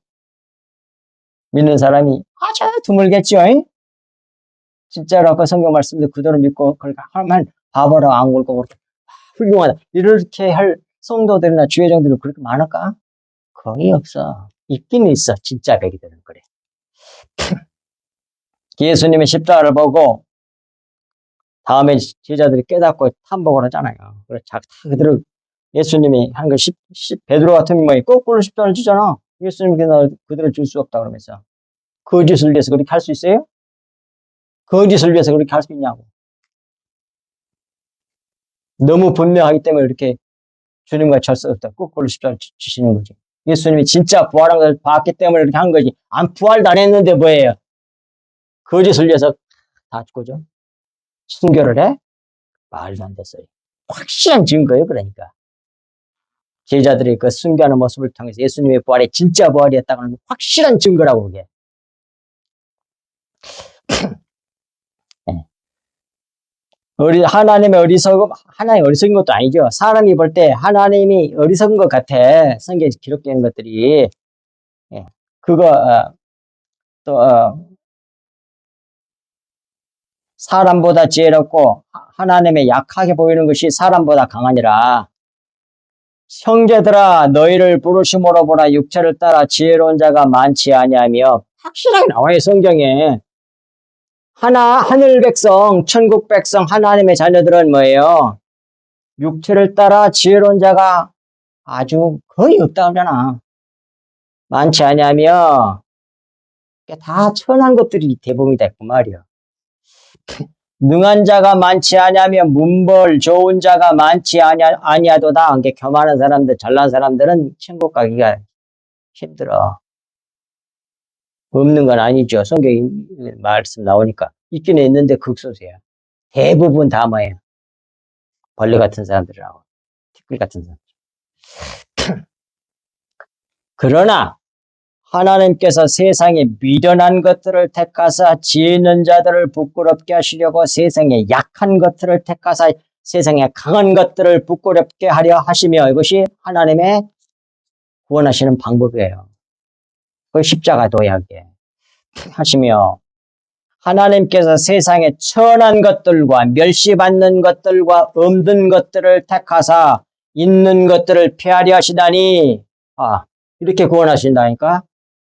믿는 사람이 아주 드물겠죠. 진짜로 그 성경 말씀도 그대로 믿고 그렇게 하면 바보라고 안 굴고 그렇게 훌륭하다 이렇게 할 성도들이나 주의정들이 그렇게 많을까? 거의 없어. 있긴 있어. 진짜 백이들은 그래. 예수님의 십자가를 보고 다음에 제자들이 깨닫고 탐복을 하잖아요. 그래, 그대로 예수님이 한 거 베드로 같은 뭐 거꾸로 십자가를 주잖아. 예수님께서 그대로 줄 수 없다 그러면서 거짓을 위해서 그렇게 할 수 있어요? 거짓을 위해서 그렇게 할 수 있냐고. 너무 분명하기 때문에 이렇게 주님과 철수 없다. 거꾸로 십자가를 주시는 거지. 예수님이 진짜 부활한 걸 봤기 때문에 이렇게 한 거지. 안 부활도 안 했는데 뭐예요? 거짓을 위해서 다 죽어죠. 순교를 해? 말도 안 됐어요. 확실한 증거예요, 그러니까. 제자들이 그 순교하는 모습을 통해서 예수님의 부활이 진짜 부활이었다는 확실한 증거라고 그게. 하나님의 하나님 어리석은 것도 아니죠. 사람이 볼 때 하나님이 어리석은 것 같아. 성경에 기록되는 것들이. 예. 그거, 또, 사람보다 지혜롭고 하나님의 약하게 보이는 것이 사람보다 강하니라. 형제들아 너희를 부르심으로 보라 육체를 따라 지혜로운 자가 많지 아니하며 확실하게 나와요 성경에. 하늘 백성 천국 백성 하나님의 자녀들은 뭐예요? 육체를 따라 지혜로운 자가 아주 거의 없다 그러잖아. 많지 아니하며 다 천한 것들이 대부분이다 그 말이야. 능한 자가 많지 아니하며 문벌 좋은 자가 많지 아니하도다. 그러니까 교만한 사람들 잘난 사람들은 천국 가기가 힘들어. 없는 건 아니죠. 성경 말씀 나오니까 있기는 있는데 극소수야. 대부분 다 뭐예요? 벌레 같은 사람들이라고. 티끌 같은 사람들. 그러나 하나님께서 세상에 미련한 것들을 택하사 지혜 있는 자들을 부끄럽게 하시려고 세상에 약한 것들을 택하사 세상에 강한 것들을 부끄럽게 하려 하시며 이것이 하나님의 구원하시는 방법이에요. 그 십자가 도약에 하시며 하나님께서 세상에 천한 것들과 멸시받는 것들과 없는 것들을 택하사 있는 것들을 폐하려 하시다니 이렇게 구원하신다니까.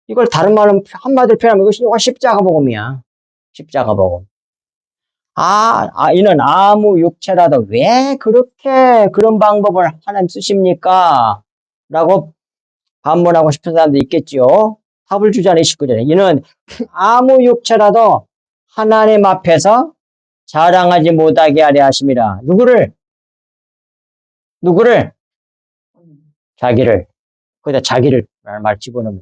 이걸 다른 말로 한마디로 표현하면 이것이 십자가 복음이야. 십자가 복음. 이는 아무 육체라도 왜 그렇게 그런 방법을 하나님 쓰십니까? 라고 반문하고 싶은 사람도 있겠죠. 답을 주자니 19절에. 이는 아무 육체라도 하나님 앞에서 자랑하지 못하게 하려 하심이라. 누구를? 자기를. 거기다 자기를 말 집어넣으면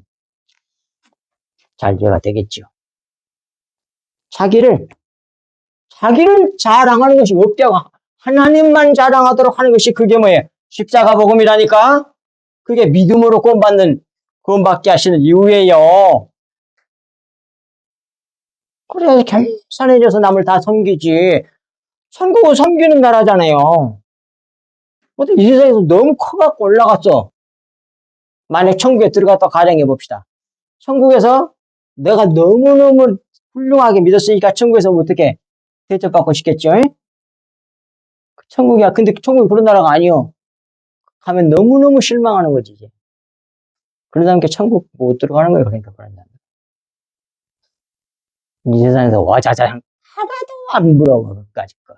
잘 이해가 되겠죠. 자기를 자랑하는 것이 없다고. 하나님만 자랑하도록 하는 것이 그게 뭐예요? 십자가 복음이라니까? 그게 믿음으로 구원받게 하시는 이유예요. 그래, 겸손해져서 남을 다 섬기지. 천국은 섬기는 나라잖아요. 근데 이 세상에서 너무 커갖고 올라갔어. 만약 천국에 들어갔다 가정해 봅시다. 천국에서 내가 너무너무 훌륭하게 믿었으니까 천국에서 어떻게 대접받고 싶겠죠? 천국이야. 근데 천국이 그런 나라가 아니요. 가면 너무너무 실망하는 거지, 이제. 그러다 보니까 천국 못 들어가는 거예요. 그러니까 그런다. 이 세상에서 와자자장 하나도 안 부러워, 그까짓 거.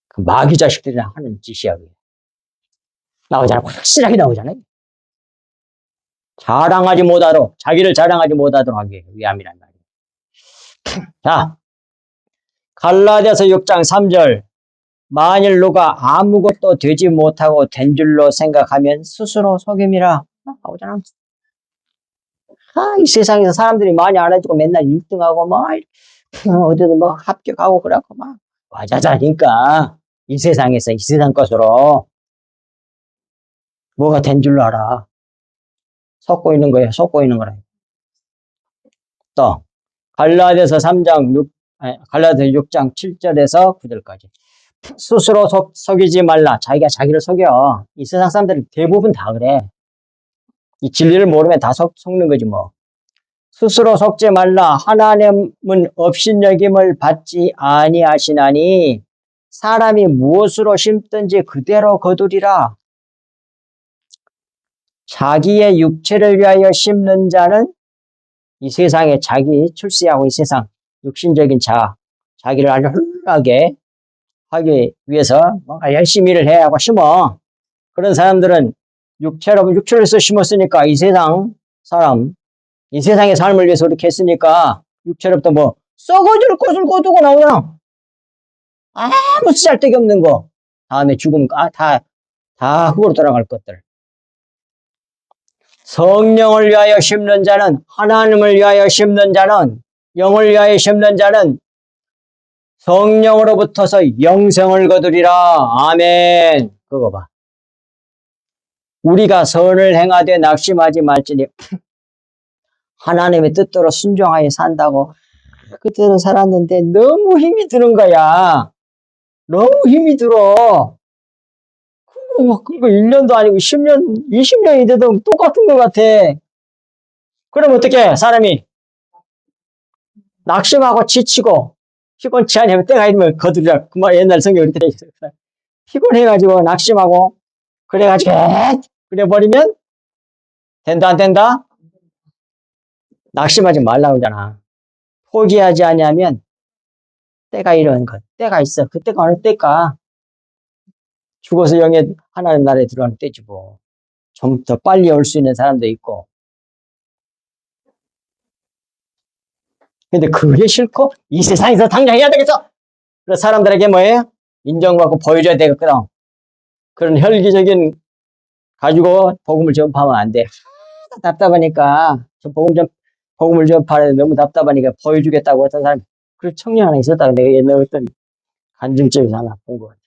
그 마귀 자식들이랑 하는 짓이야, 그게. 나오잖아. 확실하게 나오잖아요. 자기를 자랑하지 못하도록 하기 위함이란 말이에요. 자, 갈라디아서 6장 3절. 만일 누가 아무것도 되지 못하고 된 줄로 생각하면 스스로 속임이라. 나오잖아. 이 세상에서 사람들이 많이 알아주고 맨날 1등하고 어디든 합격하고 그래갖고 와자자니까 이 세상에서 이 세상 것으로 뭐가 된 줄로 알아. 속고 있는 거야. 속고 있는 거라. 또 갈라디아서 6장 7절에서 9절까지. 스스로 속이지 말라. 자기가 자기를 속여. 이 세상 사람들은 대부분 다 그래. 이 진리를 모르면 다 속는 거지 뭐. 스스로 속지 말라. 하나님은 업신여김을 받지 아니하시나니 사람이 무엇으로 심든지 그대로 거두리라. 자기의 육체를 위하여 심는 자는 이 세상에 자기 출세하고 이 세상 육신적인 자기를 아주 훌륭하게 하기 위해서 뭔가 열심히 일을 해야 하고 심어. 그런 사람들은 육체를 해서 심었으니까 이 세상의 삶을 위해서 이렇게 했으니까 육체로부터 썩어질 것을 거두고 나오잖아. 아무 쓸데기 없는 거. 다음에 죽으면 다 흙으로 돌아갈 것들. 성령을 위하여 심는 자는, 하나님을 위하여 심는 자는, 영을 위하여 심는 자는 성령으로부터서 영생을 거두리라. 아멘. 그거 봐. 우리가 선을 행하되 낙심하지 말지니 하나님의 뜻대로 순종하여 산다고 그대로 살았는데 너무 힘이 드는 거야. 너무 힘이 들어. 그거 1년도 아니고 10년, 20년이 돼도 똑같은 것 같아. 그럼 어떻게 사람이 낙심하고 지치고 피곤치 않으면 때가 있으면 거두리라. 그 말 옛날 성경 이렇게 돼 있어요. 피곤해가지고 낙심하고 그래가지고 그래버리면 된다 안 된다? 낙심하지 말라고 하잖아. 포기하지 않으면 때가 이런 것. 때가 있어. 그 때가 어느 때일까? 죽어서 영에 하나님 나라에 들어가는 때지 뭐. 좀 더 빨리 올 수 있는 사람도 있고. 근데 그게 싫고 이 세상에서 당장 해야 되겠어. 그래서 사람들에게 뭐예요? 인정받고 보여줘야 되겠거든. 그런 혈기적인 가지고 복음을 전파하면 안 돼. 답답하니까 복음을 전파하는데 너무 답답하니까 보여주겠다고 어떤 사람 그 청년 하나 있었다. 내가 옛날에 어떤 간증집에서 하나 본 거 같아.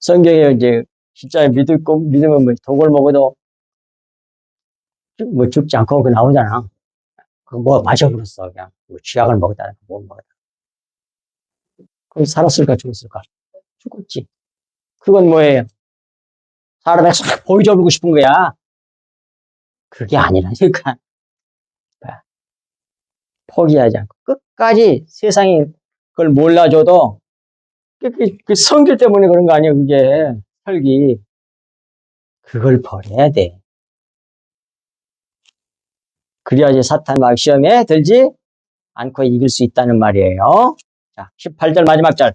성경에 이제 진짜 믿으면 뭐 독을 먹어도 뭐 죽지 않고 그 나오잖아. 그 뭐 마셔버렸어 그냥 뭐 쥐약을 먹었다 뭐 먹었다. 그럼 살았을까 죽었을까? 죽었지. 그건 뭐예요? 사람에 싹 보여줘보고 싶은 거야. 그게 아니라니까. 포기하지 않고 끝까지 세상이 그걸 몰라줘도 그 성질 때문에 그런 거 아니야 그게 혈기. 그걸 버려야 돼. 그래야지 사탄 막 시험에 들지 않고 이길 수 있다는 말이에요. 자, 18절 마지막 절.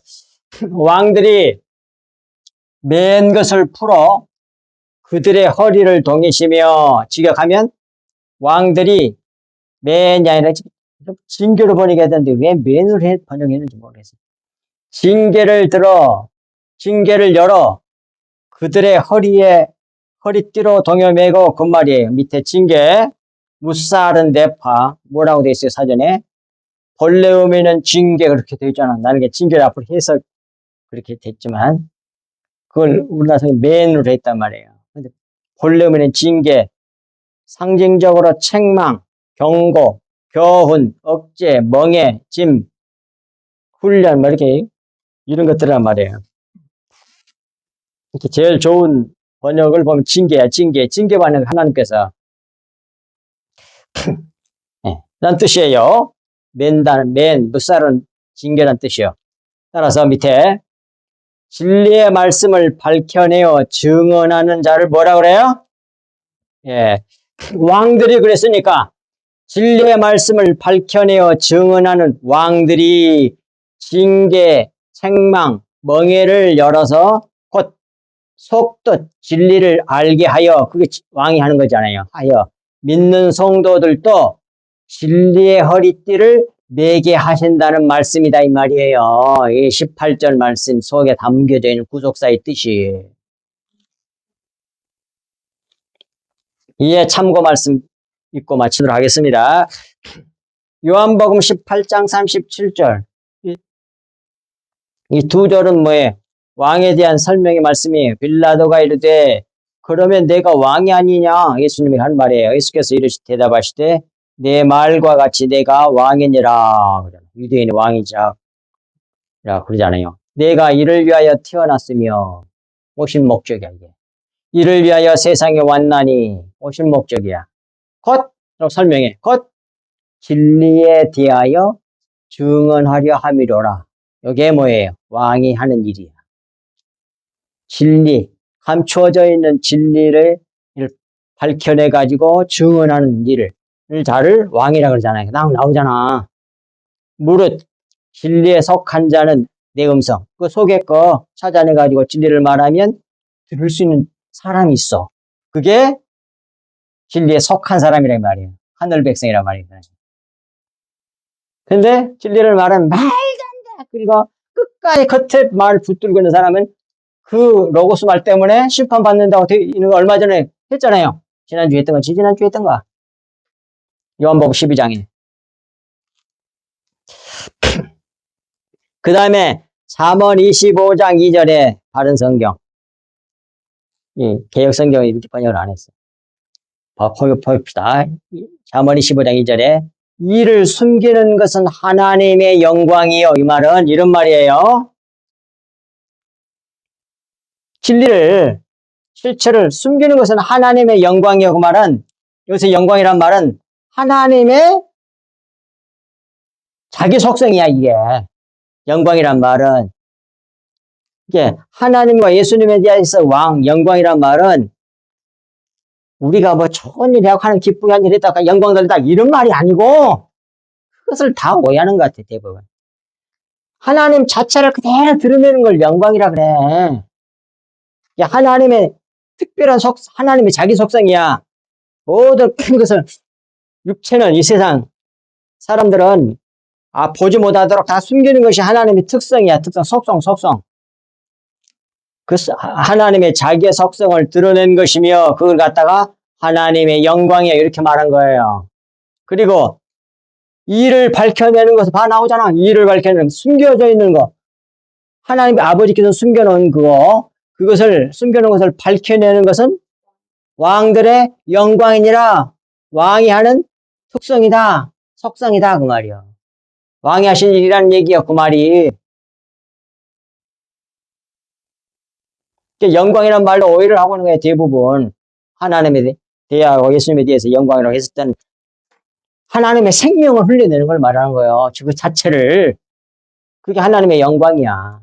왕들이 맨 것을 풀어 그들의 허리를 동이시며 직역하면 왕들이 맨이 아니라 징계로 번역해야 되는데 왜 맨으로 번역했는지 모르겠어요. 징계를 열어 그들의 허리띠로 동여매고 그 말이에요. 밑에 징계 무사른 대파 뭐라고 돼 있어요 사전에. 벌레음에는 징계 그렇게 돼 있잖아. 나는 징계를 앞으로 해서 그렇게 됐지만 그걸 우리나라 성이 맨으로 했단 말이에요. 근데 벌레음에는 징계 상징적으로 책망, 경고, 교훈, 억제, 멍해, 짐, 훈련 뭐 이렇게 이런 것들이란 말이에요. 이렇게 제일 좋은 번역을 보면 징계야, 징계 받는 하나님께서 네, 그런 뜻이에요. 무사른 징계란 뜻이요. 따라서 밑에 진리의 말씀을 밝혀내어 증언하는 자를 뭐라 그래요? 예, 왕들이 그랬으니까 진리의 말씀을 밝혀내어 증언하는 왕들이 징계, 책망, 멍에를 열어서 곧 속뜻 진리를 알게 하여 그게 왕이 하는 거잖아요. 하여 믿는 성도들도 진리의 허리띠를 매게 하신다는 말씀이다 이 말이에요. 이 18절 말씀 속에 담겨져 있는 구속사의 뜻이. 이에 참고 말씀 읽고 마치도록 하겠습니다. 요한복음 18장 37절. 이 두 절은 뭐예요? 왕에 대한 설명의 말씀이에요. 빌라도가 이르되 그러면 내가 왕이 아니냐? 예수님이 한 말이에요. 예수께서 대답하시되 내 말과 같이 내가 왕이니라. 유대인의 왕이자 그러잖아요. 내가 이를 위하여 태어났으며 오신 목적이야 이게. 이를 위하여 세상에 왔나니 오신 목적이야. 곧 설명해. 곧 진리에 대하여 증언하려 함이로라. 이게 뭐예요? 왕이 하는 일이야. 진리, 감추어져 있는 진리를 밝혀내가지고 증언하는 자를 왕이라 그러잖아요. 나오잖아. 무릇 진리에 속한 자는 내 음성, 그 속에 거 찾아내가지고 진리를 말하면 들을 수 있는 사람이 있어. 그게 진리에 속한 사람이란 말이에요. 하늘 백성이란 말이에요. 근데 진리를 말하면 말도 안 돼. 그리고 끝까지 겉에 말 붙들고 있는 사람은 그 로고스 말 때문에 심판받는다고 있는 거 얼마 전에 했잖아요. 지난주에 했던가, 지지난주에 했던가. 요한복음 12장에. 그 다음에 3월 25장 2절에 바른 성경. 개혁 성경을 이렇게 번역을 안 했어. 봅시다. 3월 25장 2절에 이를 숨기는 것은 하나님의 영광이요. 이 말은 이런 말이에요. 진리를, 실체를 숨기는 것은 하나님의 영광이요. 그 말은, 여기서 영광이란 말은 하나님의 자기 속성이야, 이게. 영광이란 말은. 이게 하나님과 예수님에 대해서 영광이란 말은 우리가 뭐 좋은 일 하고 하는 기쁘게 한 일 했다가 영광 돌리다 이런 말이 아니고 그것을 다 오해하는 것 같아, 대부분. 하나님 자체를 그대로 드러내는 걸 영광이라 그래. 하나님의 특별한 하나님의 자기 속성이야. 모든 큰 것을, 육체는 이 세상 사람들은 보지 못하도록 다 숨기는 것이 하나님의 특성이야. 특성, 속성. 그 하나님의 자기의 속성을 드러낸 것이며 그걸 갖다가 하나님의 영광이야. 이렇게 말한 거예요. 그리고 이를 밝혀내는 것은 다 나오잖아. 이를 밝혀내는 거, 숨겨져 있는 거. 하나님 아버지께서 숨겨놓은 그것을 숨겨놓은 것을 밝혀내는 것은 왕들의 영광이니라. 왕이 하는 특성이다. 속성이다. 그 말이야. 왕이 하신 일이라는 얘기야. 그 말이. 영광이라는 말로 오해를 하고 있는 거예요. 대부분. 하나님에 대하고 예수님에 대해서 영광이라고 했을 때는 하나님의 생명을 흘려내는 걸 말하는 거예요. 그 자체를. 그게 하나님의 영광이야.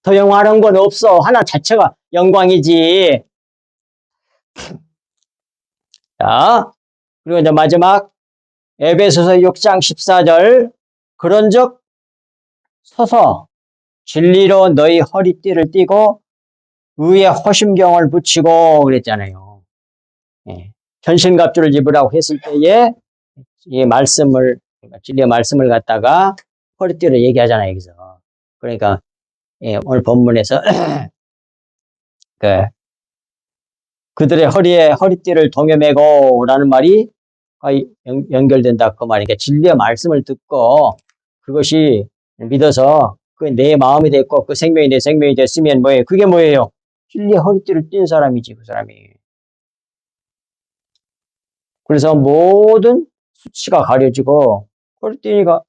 더 영화로운 건 없어. 하나 자체가 영광이지. 자, 그리고 이제 마지막 에베소서 6장 14절. 그런즉 서서 진리로 너희 허리띠를 띠고 의의 허심경을 붙이고 그랬잖아요. 예. 전신갑주를 입으라고 했을 때에 이 말씀을, 진리의 말씀을 갖다가 허리띠를 얘기하잖아요, 여기서. 그러니까 오늘 본문에서 그들의 허리에 허리띠를 동여매고 라는 말이 연결된다 그 말이니까 진리의 말씀을 듣고 그것이 믿어서 그 내 마음이 됐고 그 생명이 내 생명이 됐으면 뭐예요? 그게 뭐예요? 진리의 허리띠를 띈 사람이지, 그 사람이. 그래서 모든 수치가 가려지고 허리띠가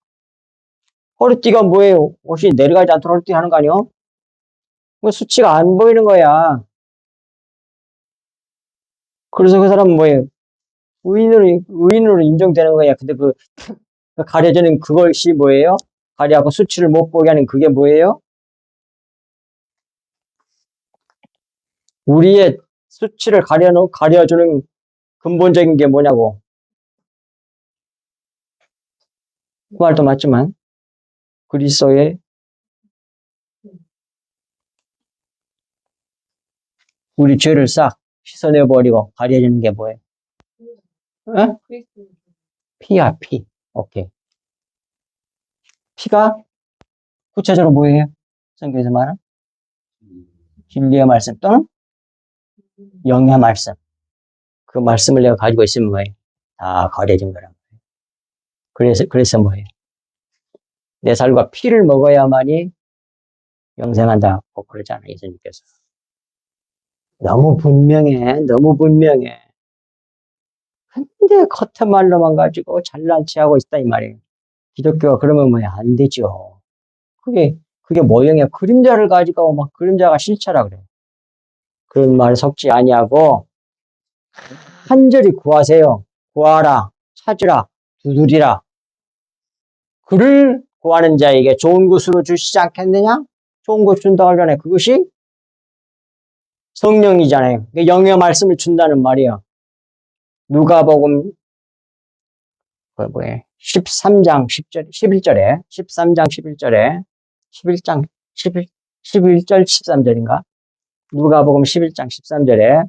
뭐예요? 옷이 내려가지 않도록 허리띠 하는 거 아니에요? 그 수치가 안 보이는 거야. 그래서 그 사람은 뭐예요? 의인으로 인정되는 거야. 근데 그 가려지는 그것이 뭐예요? 가려하고 수치를 못 보게 하는 그게 뭐예요? 우리의 수치를 가려주는 근본적인 게 뭐냐고. 그 말도 맞지만, 그리스도의 우리 죄를 싹 씻어내버리고 가려주는 게 뭐예요? 어? 피야, 피. 오케이. 피가 구체적으로 뭐예요? 성경에서 말한? 진리의 말씀 또는 영의 말씀. 그 말씀을 내가 가지고 있으면 뭐예요? 다 가려진 거란 말이에요. 그래서 뭐예요? 내 살과 피를 먹어야만이 영생한다고 그러잖아요, 예수님께서. 너무 분명해. 근데 겉에 말로만 가지고 잘난 체 하고 있다, 이 말이에요. 기독교가 그러면 뭐야? 안 되죠. 그게 모형이야. 그림자를 가지고 막 그림자가 실체라 그래. 그런 말 섞지 아니하고, 간절히 구하세요. 구하라, 찾으라, 두드리라. 그를 구하는 자에게 좋은 것으로 주시지 않겠느냐? 좋은 것 준다고 하잖아요. 그것이 성령이잖아요. 영의 말씀을 준다는 말이야. 누가복음 13장 10절, 11절에 13장 11절에 11장 11절 13절인가? 누가복음 11장 13절에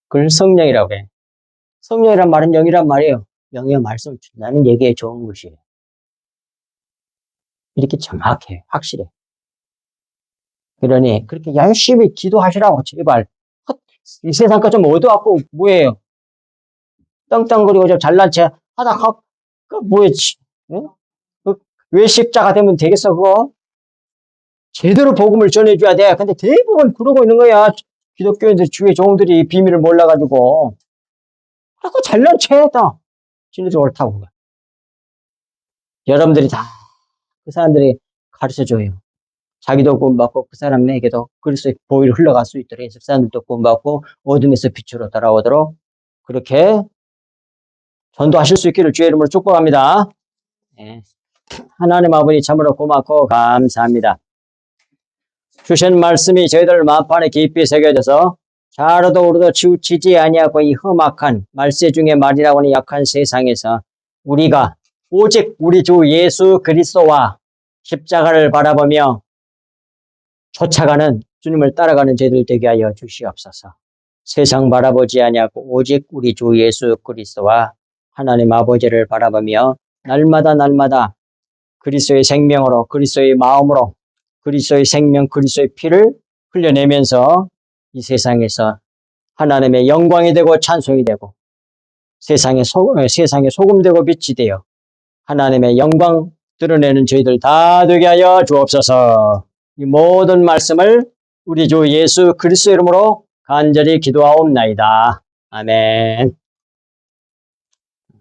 그걸 성령이라고 해. 성령이란 말은 영이란 말이에요. 영의 말씀을 준다는 얘기에 좋은 것이에요. 이렇게 정확해, 확실해. 그러니 그렇게 열심히 기도하시라고 제발. 이 세상 것 좀 얻어갖고 뭐예요? 떵떵거리고 좀 잘난 체 하다 뭐에 외식자가 되면 되겠어 그거? 제대로 복음을 전해줘야 돼. 근데 대부분 그러고 있는 거야. 기독교인들 주의 종들이 비밀을 몰라가지고 자꾸 잘난 체다. 진리도 옳다고. 여러분들이 다 그 사람들이 가르쳐줘요. 자기도 구원받고 그 사람에게도 그리스도의 보혈이 흘러갈 수 있도록 예수 사람들도 구원받고 어둠에서 빛으로 따라오도록 그렇게 전도하실 수 있기를 주의 이름으로 축복합니다. 네. 하나님 아버지 참으로 고맙고 감사합니다. 주신 말씀이 저희들 마음판에 깊이 새겨져서 자라도 우리도 치우치지 아니하고 이 험악한 말세 중에 말이라고 하는 약한 세상에서 우리가 오직 우리 주 예수 그리스도와 십자가를 바라보며 쫓아가는 주님을 따라가는 저희들 되게 하여 주시옵소서. 세상 바라보지 아니하고 오직 우리 주 예수 그리스도와 하나님 아버지를 바라보며 날마다 그리스도의 생명으로 그리스도의 마음으로 그리스도의 생명 그리스도의 피를 흘려내면서 이 세상에서 하나님의 영광이 되고 찬송이 되고 세상에 소금 되고 빛이 되어 하나님의 영광 드러내는 저희들 다 되게 하여 주옵소서. 이 모든 말씀을 우리 주 예수 그리스도 이름으로 간절히 기도하옵나이다. 아멘.